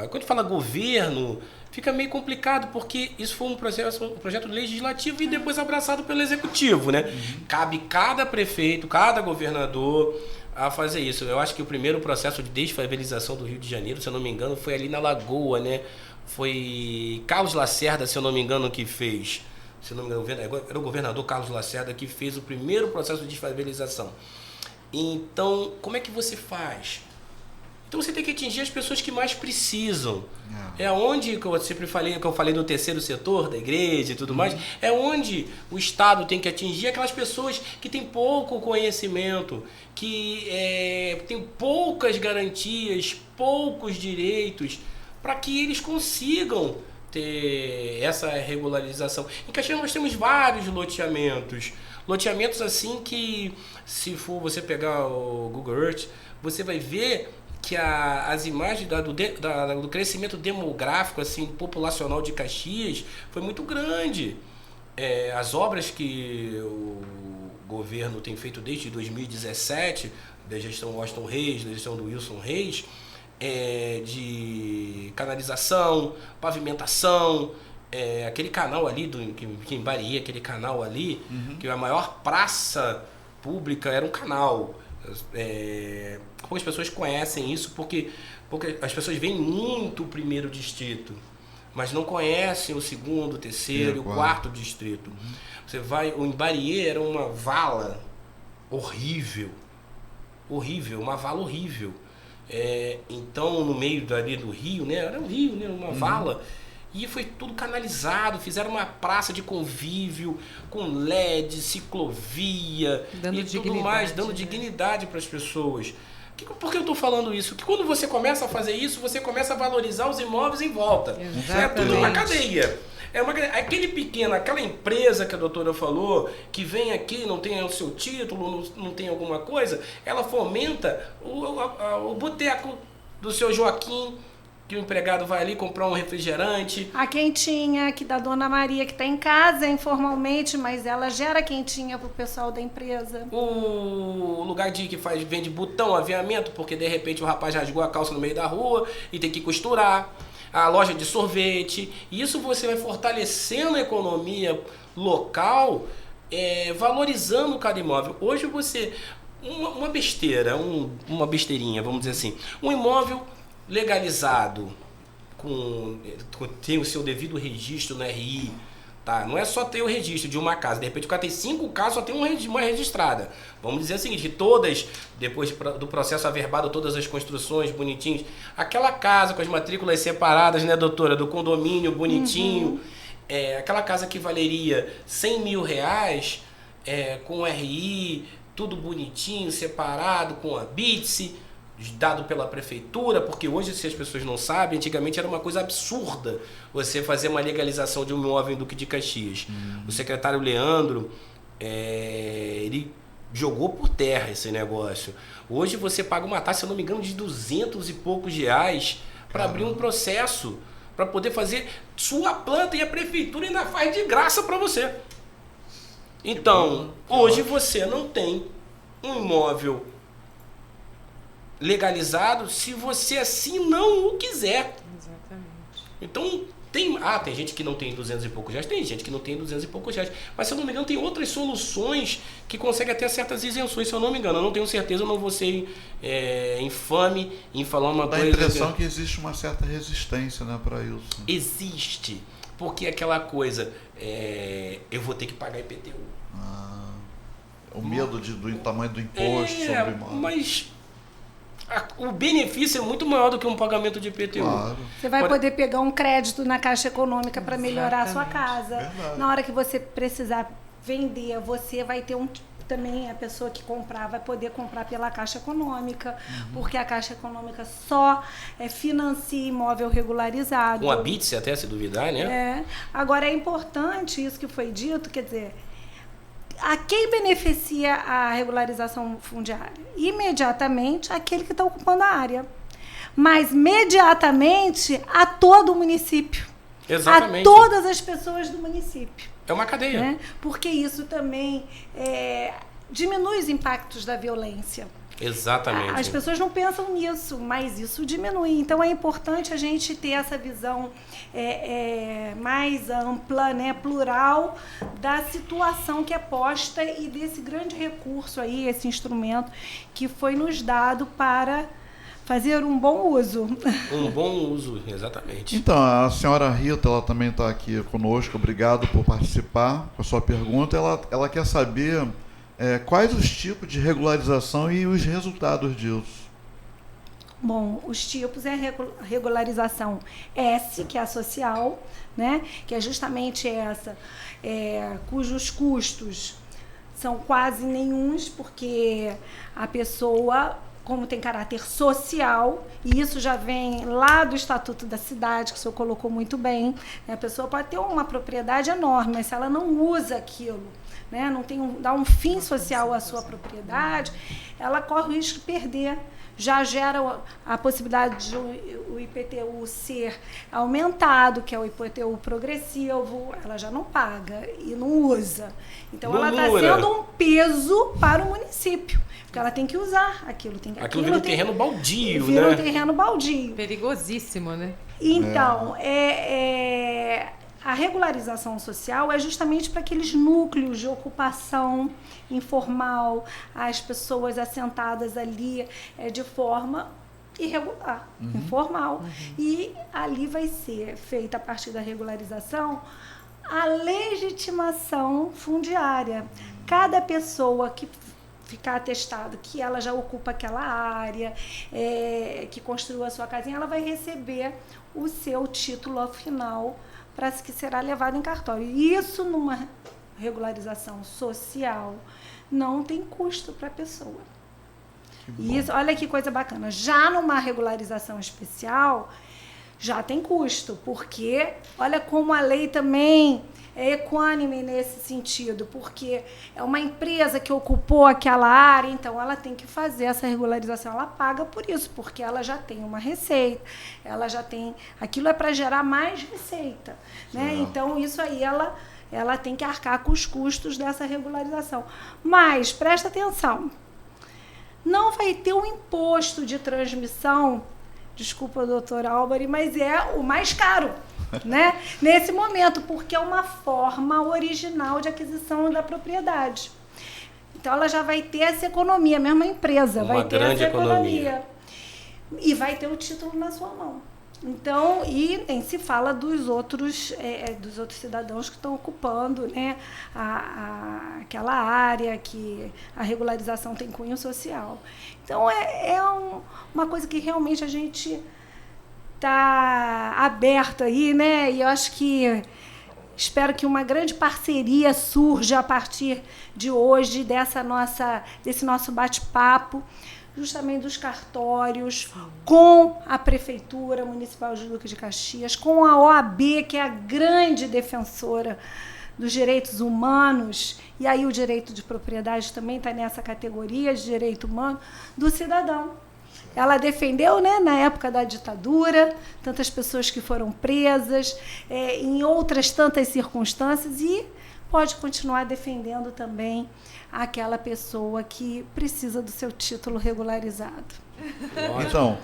quando fala governo, fica meio complicado, porque isso foi um projeto legislativo e depois abraçado pelo executivo, né? Cabe cada prefeito, cada governador a fazer isso. Eu acho que o primeiro processo de desfavelização do Rio de Janeiro, se eu não me engano, foi ali na Lagoa, né? Foi Carlos Lacerda, se eu não me engano, que fez. Se eu não me engano, era o governador Carlos Lacerda que fez o primeiro processo de desfavelização. Então, como é que você faz? Então você tem que atingir as pessoas que mais precisam. É onde, que eu sempre falei, que eu falei do terceiro setor, da igreja e tudo mais, é onde o Estado tem que atingir aquelas pessoas que têm pouco conhecimento, que têm poucas garantias, poucos direitos, para que eles consigam ter essa regularização. Em Caxias nós temos vários loteamentos. Loteamentos assim que, se for você pegar o Google Earth, você vai ver que as imagens do crescimento demográfico, assim, populacional de Caxias foi muito grande. As obras que o governo tem feito desde 2017, da gestão Washington Reis, da gestão do Wilson Reis, de canalização, pavimentação, aquele canal ali, que em Bahia, aquele canal ali, que a maior praça pública era um canal. Poucas pessoas conhecem isso porque as pessoas veem muito o primeiro distrito, mas não conhecem o segundo, o terceiro e o quarto distrito. Você vai, em Bahia era uma vala horrível, uma vala horrível. Então, no meio dali do rio, né, era um rio, né, uma vala, e foi tudo canalizado, fizeram uma praça de convívio com LED, ciclovia Dando e tudo mais, dando dignidade para as pessoas. Por que eu estou falando isso? Que quando você começa a fazer isso, você começa a valorizar os imóveis em volta. Exatamente. É tudo uma cadeia. Aquele pequeno, aquela empresa que a doutora falou, que vem aqui, não tem o seu título, não tem alguma coisa, ela fomenta o boteco do seu Joaquim, que o empregado vai ali comprar um refrigerante. A quentinha que da Dona Maria, que está em casa informalmente, mas ela gera quentinha pro pessoal da empresa. O lugar que vende botão, aviamento, porque de repente o rapaz rasgou a calça no meio da rua e tem que costurar. A loja de sorvete. E isso você vai fortalecendo a economia local, valorizando cada imóvel. Hoje você... Uma besteira, uma besteirinha, vamos dizer assim. Um imóvel legalizado, tem o seu devido registro no RI, tá? Não é só ter o registro de uma casa. De repente o cara tem 5 casas, só tem uma registrada. Vamos dizer o seguinte, que todas, depois do processo averbado, todas as construções bonitinhas, aquela casa com as matrículas separadas, né, doutora, do condomínio bonitinho, aquela casa que valeria 100 mil reais, com RI, tudo bonitinho, separado, com a BITSE, dado pela prefeitura, porque hoje, se as pessoas não sabem, antigamente era uma coisa absurda você fazer uma legalização de um imóvel em Duque de Caxias. O secretário Leandro, ele jogou por terra esse negócio. Hoje você paga uma taxa, se eu não me engano, de 200 e poucos reais para abrir um processo, para poder fazer sua planta, e a prefeitura ainda faz de graça para você. Então, hoje você não tem um imóvel legalizado se você assim não o quiser. Exatamente. Então, tem gente que não tem 200 e poucos reais, tem gente que não tem 200 e poucos reais, mas se eu não me engano tem outras soluções que conseguem até certas isenções, se eu não me engano. Eu não tenho certeza, eu não vou ser infame em falar uma coisa. Dá a impressão que existe uma certa resistência, né, para isso. Existe, porque aquela coisa, eu vou ter que pagar IPTU. O medo do tamanho do imposto sobre o imóvel. Mas o benefício é muito maior do que um pagamento de IPTU. Claro. Você vai poder pegar um crédito na Caixa Econômica para melhorar a sua casa. Verdade. Na hora que você precisar vender, você vai ter também a pessoa que comprar vai poder comprar pela Caixa Econômica, porque a Caixa Econômica só financia imóvel regularizado. Com a BITSE até, se duvidar, né? Agora é importante isso que foi dito, quer dizer, a quem beneficia a regularização fundiária? Imediatamente aquele que está ocupando a área, mas imediatamente a todo o município. Exatamente. A todas as pessoas do município. É uma cadeia. Né? Porque isso também diminui os impactos da violência. Exatamente. As pessoas não pensam nisso, mas isso diminui. Então é importante a gente ter essa visão mais ampla, né, plural, da situação que é posta e desse grande recurso aí, esse instrumento que foi nos dado para fazer um bom uso. Um bom uso, exatamente. Então, a senhora Rita, ela também está aqui conosco. Obrigado por participar com a sua pergunta. Ela quer saber quais os tipos de regularização e os resultados disso. Bom, os tipos é a regularização S, que é a social, né? Que é justamente essa, cujos custos são quase nenhuns, porque a pessoa, como tem caráter social, e isso já vem lá do Estatuto da Cidade, que o senhor colocou muito bem, né? A pessoa pode ter uma propriedade enorme, mas se ela não usa aquilo, né, não dá um fim social à sua propriedade, ela corre o risco de perder. Já gera a possibilidade de o IPTU ser aumentado, que é o IPTU progressivo, ela já não paga e não usa. Então, ela está sendo um peso para o município, porque ela tem que usar aquilo. Aquilo vira um terreno baldio, né? Vira um terreno baldio. Perigosíssimo, né? Então, a regularização social é justamente para aqueles núcleos de ocupação informal, as pessoas assentadas ali de forma irregular, informal. E ali vai ser feita, a partir da regularização, a legitimação fundiária. Cada pessoa que ficar atestado que ela já ocupa aquela área, que construiu a sua casinha, ela vai receber o seu título ao final, para que será levado em cartório. Isso, numa regularização social, não tem custo para a pessoa. E isso, olha que coisa bacana. Já numa regularização especial, já tem custo, porque olha como a lei também é equânime nesse sentido, porque é uma empresa que ocupou aquela área, então ela tem que fazer essa regularização, ela paga por isso, porque ela já tem uma receita, ela já tem, aquilo é para gerar mais receita, né? Então isso aí ela tem que arcar com os custos dessa regularização. Mas presta atenção, não vai ter um imposto de transmissão, desculpa, doutor Álvaro, mas é o mais caro, né? Nesse momento, porque é uma forma original de aquisição da propriedade. Então, ela já vai ter essa economia, a mesma empresa vai ter essa economia. E vai ter o título na sua mão. Então, e nem se fala dos outros cidadãos que estão ocupando, né, aquela área que a regularização tem cunho social. Então, uma coisa que realmente a gente está aberto aí, né? E eu acho que espero que uma grande parceria surja a partir de hoje, desse nosso bate-papo, justamente dos cartórios, com a Prefeitura Municipal de Duque de Caxias, com a OAB, que é a grande defensora dos direitos humanos, e aí o direito de propriedade também está nessa categoria de direito humano, do cidadão. Ela defendeu, né, na época da ditadura, tantas pessoas que foram presas, em outras tantas circunstâncias, e pode continuar defendendo também aquela pessoa que precisa do seu título regularizado. Então,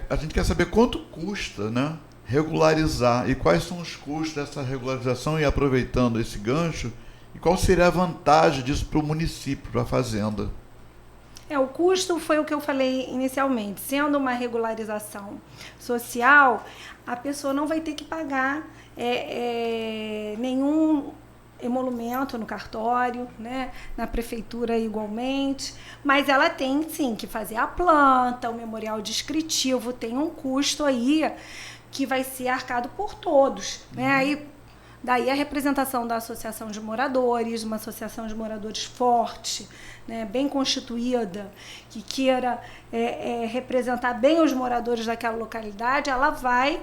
a gente quer saber quanto custa, né, regularizar e quais são os custos dessa regularização, e aproveitando esse gancho, e qual seria a vantagem disso para o município, para a fazenda? O custo foi o que eu falei inicialmente. Sendo uma regularização social, a pessoa não vai ter que pagar nenhum emolumento no cartório, né? Na prefeitura igualmente, mas ela tem sim que fazer a planta, o memorial descritivo, tem um custo aí que vai ser arcado por todos, né? Daí a representação da associação de moradores, uma associação de moradores forte, né, bem constituída, que queira representar bem os moradores daquela localidade, ela vai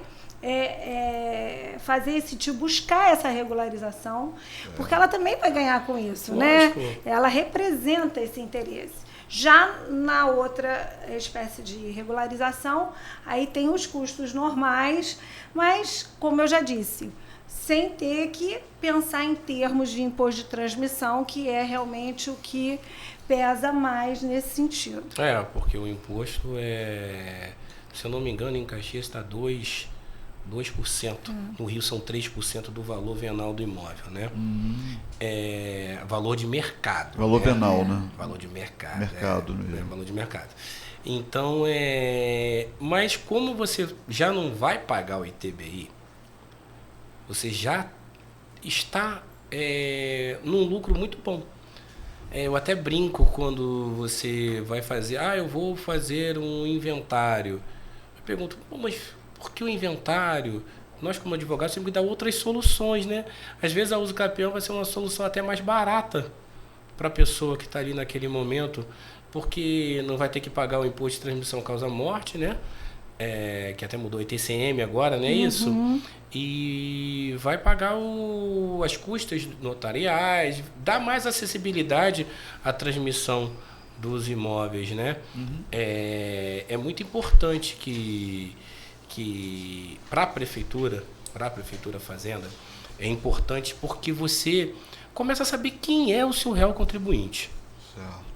fazer esse tipo, buscar essa regularização, porque ela também vai ganhar com isso, né? Ela representa esse interesse. Já na outra espécie de regularização, aí tem os custos normais, mas, como eu já disse, sem ter que pensar em termos de imposto de transmissão, que é realmente o que pesa mais nesse sentido. Porque o imposto se eu não me engano, em Caxias está 2%. No Rio são 3% do valor venal do imóvel, né? Valor de mercado. Valor venal, né? Valor de mercado. Mercado, valor de mercado. Então, mas como você já não vai pagar o ITBI, você já está num lucro muito bom. Eu até brinco quando você vai fazer, eu vou fazer um inventário. Eu pergunto, mas por que o inventário? Nós, como advogados, temos que dar outras soluções, né? Às vezes a uso capião vai ser uma solução até mais barata para a pessoa que está ali naquele momento, porque não vai ter que pagar o imposto de transmissão causa-morte, né? Que até mudou o ITCM agora, não é isso? E vai pagar as custas notariais, dá mais acessibilidade à transmissão dos imóveis, né? É muito importante que para a prefeitura fazenda, é importante porque você começa a saber quem é o seu réu contribuinte. Certo.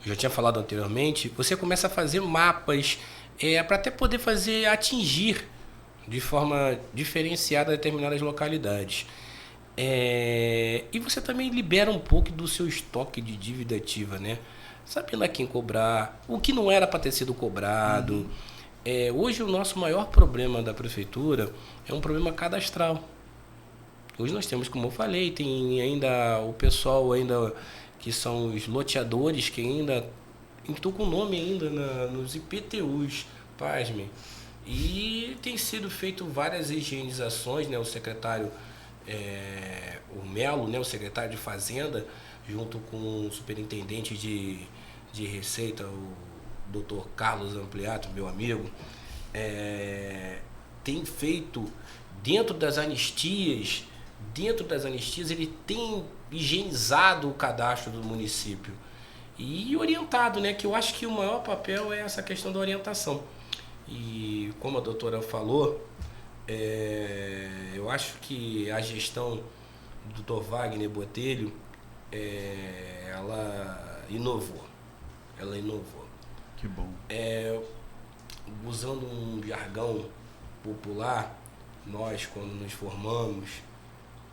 Eu já tinha falado anteriormente, você começa a fazer mapas para até poder atingir de forma diferenciada determinadas localidades. E você também libera um pouco do seu estoque de dívida ativa, né? Sabendo a quem cobrar, o que não era para ter sido cobrado. Hoje o nosso maior problema da prefeitura é um problema cadastral. Hoje nós temos, como eu falei, tem ainda o pessoal ainda que são os loteadores que ainda estou com o nome ainda nos IPTUs, pasmem. E tem sido feito várias higienizações, né? O secretário, o Melo, né? O secretário de Fazenda, junto com o superintendente de Receita, o Dr. Carlos Ampliato, meu amigo, tem feito dentro das anistias, ele tem higienizado o cadastro do município e orientado, né? Que eu acho que o maior papel é essa questão da orientação. E como a doutora falou, eu acho que a gestão do Dr. Wagner Botelho, ela inovou. Que bom. Usando um jargão popular, nós, quando nos formamos,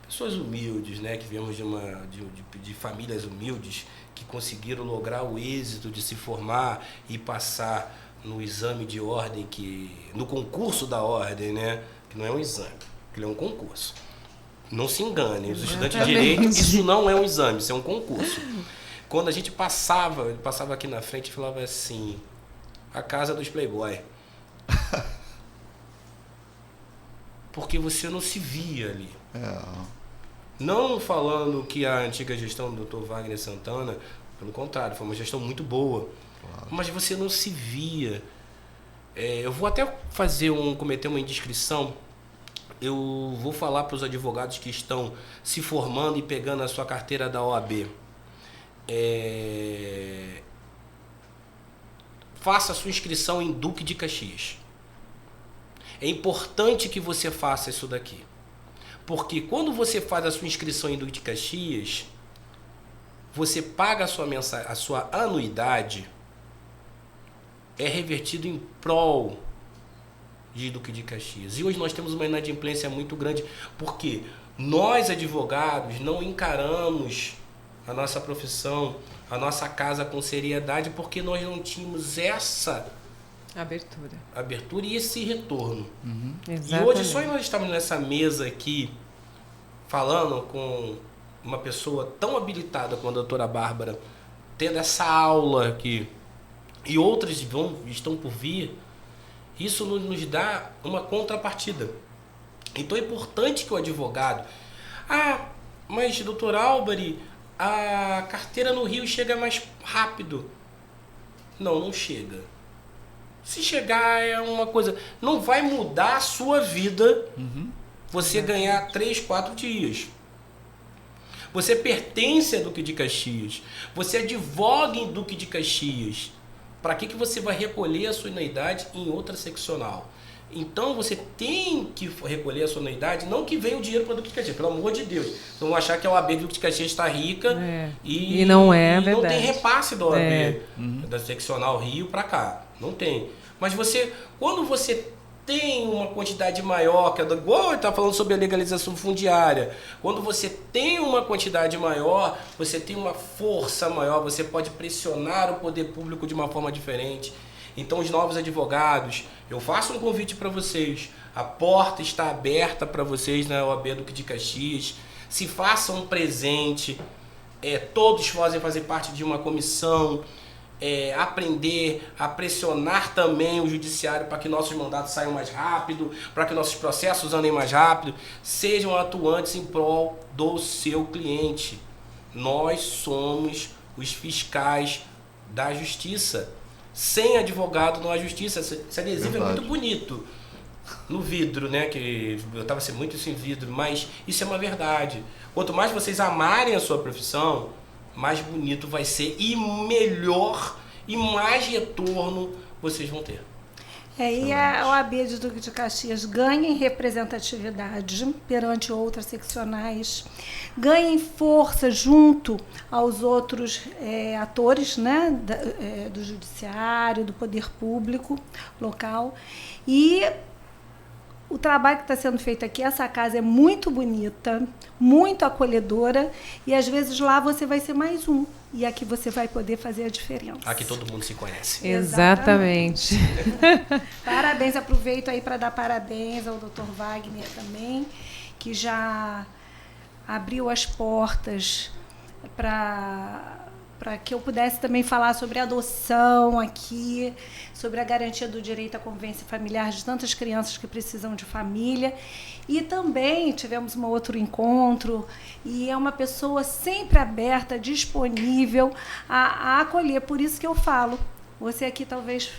pessoas humildes, né, que viemos de famílias humildes, que conseguiram lograr o êxito de se formar e passar no exame de ordem, no concurso da ordem, né, que não é um exame, que é um concurso. Não se enganem, os estudantes de direito, isso não é um exame, isso é um concurso. Quando a gente passava, ele passava aqui na frente e falava assim, a casa dos playboy. Porque você não se via ali. Não falando que a antiga gestão do Dr. Wagner Santana, pelo contrário, foi uma gestão muito boa. Claro. Mas você não se via. Eu vou até cometer uma indiscrição. Eu vou falar para os advogados que estão se formando e pegando a sua carteira da OAB. Faça a sua inscrição em Duque de Caxias. É importante que você faça isso daqui. Porque quando você faz a sua inscrição em Duque de Caxias, você paga a sua anuidade, é revertido em prol de Duque de Caxias. E hoje nós temos uma inadimplência muito grande, porque nós, advogados, não encaramos a nossa profissão, a nossa casa com seriedade, porque nós não tínhamos essa abertura e esse retorno. Exatamente. E hoje só nós estamos nessa mesa aqui falando com uma pessoa tão habilitada como a doutora Bárbara, tendo essa aula aqui, e outras estão por vir, isso nos dá uma contrapartida. Então é importante que o advogado... mas doutor Álvaro, a carteira no Rio chega mais rápido. Não chega. Se chegar é uma coisa... Não vai mudar a sua vida você ganhar 3, 4 dias. Você pertence a Duque de Caxias. Você advoga em Duque de Caxias. Para que você vai recolher a sua anuidade em outra seccional? Então você tem que recolher a sua anuidade, não que venha o dinheiro para o Duque de Caxias, pelo amor de Deus. Não vão achar que a OAB do Duque de Caxias está rica e não é verdade. Não tem repasse da OAB, da seccional Rio para cá. Não tem. Mas quando você tem uma quantidade maior, igual ele está falando sobre a legalização fundiária, quando você tem uma quantidade maior, você tem uma força maior, você pode pressionar o poder público de uma forma diferente. Então, os novos advogados, eu faço um convite para vocês, a porta está aberta para vocês na OAB Duque de Caxias, se façam um presente, todos podem fazer parte de uma comissão, aprender a pressionar também o judiciário para que nossos mandatos saiam mais rápido, para que nossos processos andem mais rápido, sejam atuantes em prol do seu cliente. Nós somos os fiscais da justiça. Sem advogado não há justiça. Esse adesivo é muito bonito no vidro, né? Que eu estava sendo muito isso em vidro, mas isso é uma verdade. Quanto mais vocês amarem a sua profissão, mais bonito vai ser e melhor e mais retorno vocês vão ter. E a OAB de Duque de Caxias ganha em representatividade perante outras seccionais, ganha em força junto aos outros atores, né, do judiciário, do poder público local. E o trabalho que está sendo feito aqui, essa casa é muito bonita, muito acolhedora, e às vezes lá você vai ser mais um. E aqui você vai poder fazer a diferença. Aqui todo mundo se conhece. Exatamente. Parabéns, aproveito aí para dar parabéns ao Dr. Wagner também, que já abriu as portas para que eu pudesse também falar sobre adoção aqui, sobre a garantia do direito à convivência familiar de tantas crianças que precisam de família. E também tivemos um outro encontro, e é uma pessoa sempre aberta, disponível a acolher. Por isso que eu falo, você aqui talvez,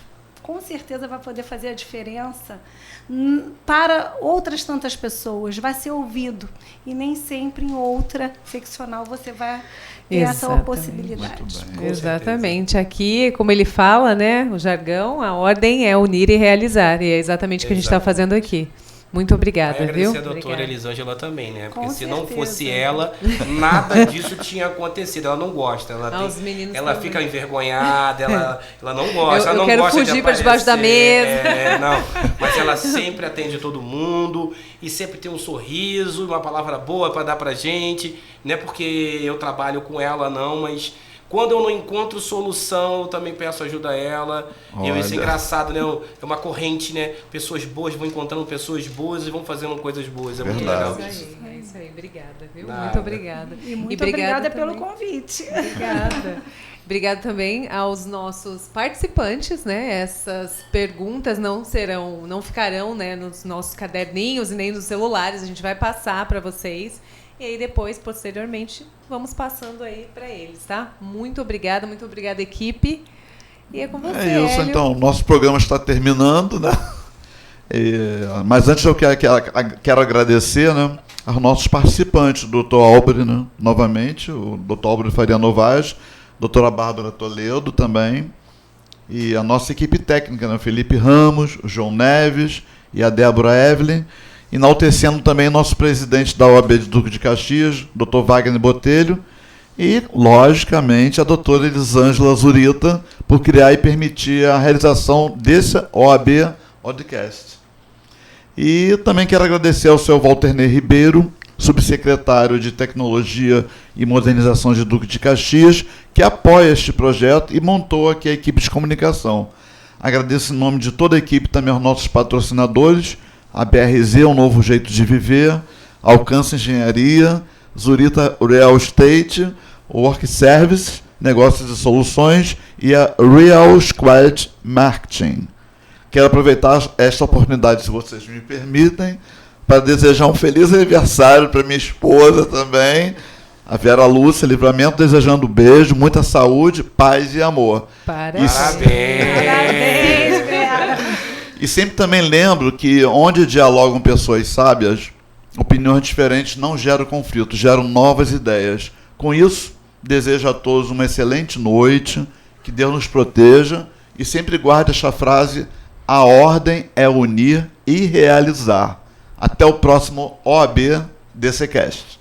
com certeza, vai poder fazer a diferença para outras tantas pessoas, vai ser ouvido. E nem sempre em outra seccional você vai ter essa possibilidade. Exatamente. Aqui, como ele fala, né, o jargão, a ordem é unir e realizar. E é exatamente o que a gente está fazendo aqui. Muito obrigada, viu? Agradecer a doutora Elisângela também, né? Porque se não certeza. fosse ela, nada disso tinha acontecido. Ela não gosta. Ela fica envergonhada, ela não gosta. Eu quero fugir para debaixo da mesa. Não, mas ela sempre atende todo mundo e sempre tem um sorriso, uma palavra boa para dar pra gente. Não é porque eu trabalho com ela, não, mas quando eu não encontro solução, eu também peço ajuda a ela. Isso é engraçado, né? É uma corrente, né? Pessoas boas vão encontrando pessoas boas e vão fazendo coisas boas. É muito legal isso. É isso aí. Obrigada, viu? Nada. Muito obrigada. E muito obrigada pelo também. Convite. Obrigada. Obrigada também aos nossos participantes, né? Essas perguntas não ficarão, né, nos nossos caderninhos e nem nos celulares. A gente vai passar para vocês. E aí depois, posteriormente, vamos passando aí para eles, tá? Muito obrigada, equipe. E é com você, É isso, Hélio. então. Nosso programa está terminando, né? Mas antes eu quero agradecer, né, aos nossos participantes, o Dr. Álvaro, né, novamente, o Dr. Álvaro Faria Novaes, a doutora Bárbara Toledo também, e a nossa equipe técnica, né, Felipe Ramos, o João Neves e a Débora Evelyn, enaltecendo também nosso presidente da OAB de Duque de Caxias, Dr. Wagner Botelho, e, logicamente, a doutora Elisângela Zurita, por criar e permitir a realização desse OAB Podcast. E também quero agradecer ao seu Walter Ney Ribeiro, subsecretário de Tecnologia e Modernização de Duque de Caxias, que apoia este projeto e montou aqui a equipe de comunicação. Agradeço em nome de toda a equipe também aos nossos patrocinadores, a BRZ, Um Novo Jeito de Viver, Alcance Engenharia, Zurita Real Estate, Work Service, Negócios e Soluções e a Real Squad Marketing. Quero aproveitar esta oportunidade, se vocês me permitem, para desejar um feliz aniversário para minha esposa também, a Vera Lúcia Livramento, desejando beijo, muita saúde, paz e amor. Parabéns. Parabéns, Vera. E sempre também lembro que onde dialogam pessoas sábias, opiniões diferentes não geram conflito, geram novas ideias. Com isso, desejo a todos uma excelente noite, que Deus nos proteja e sempre guarde esta frase: a ordem é unir e realizar. Até o próximo OAB DCcast.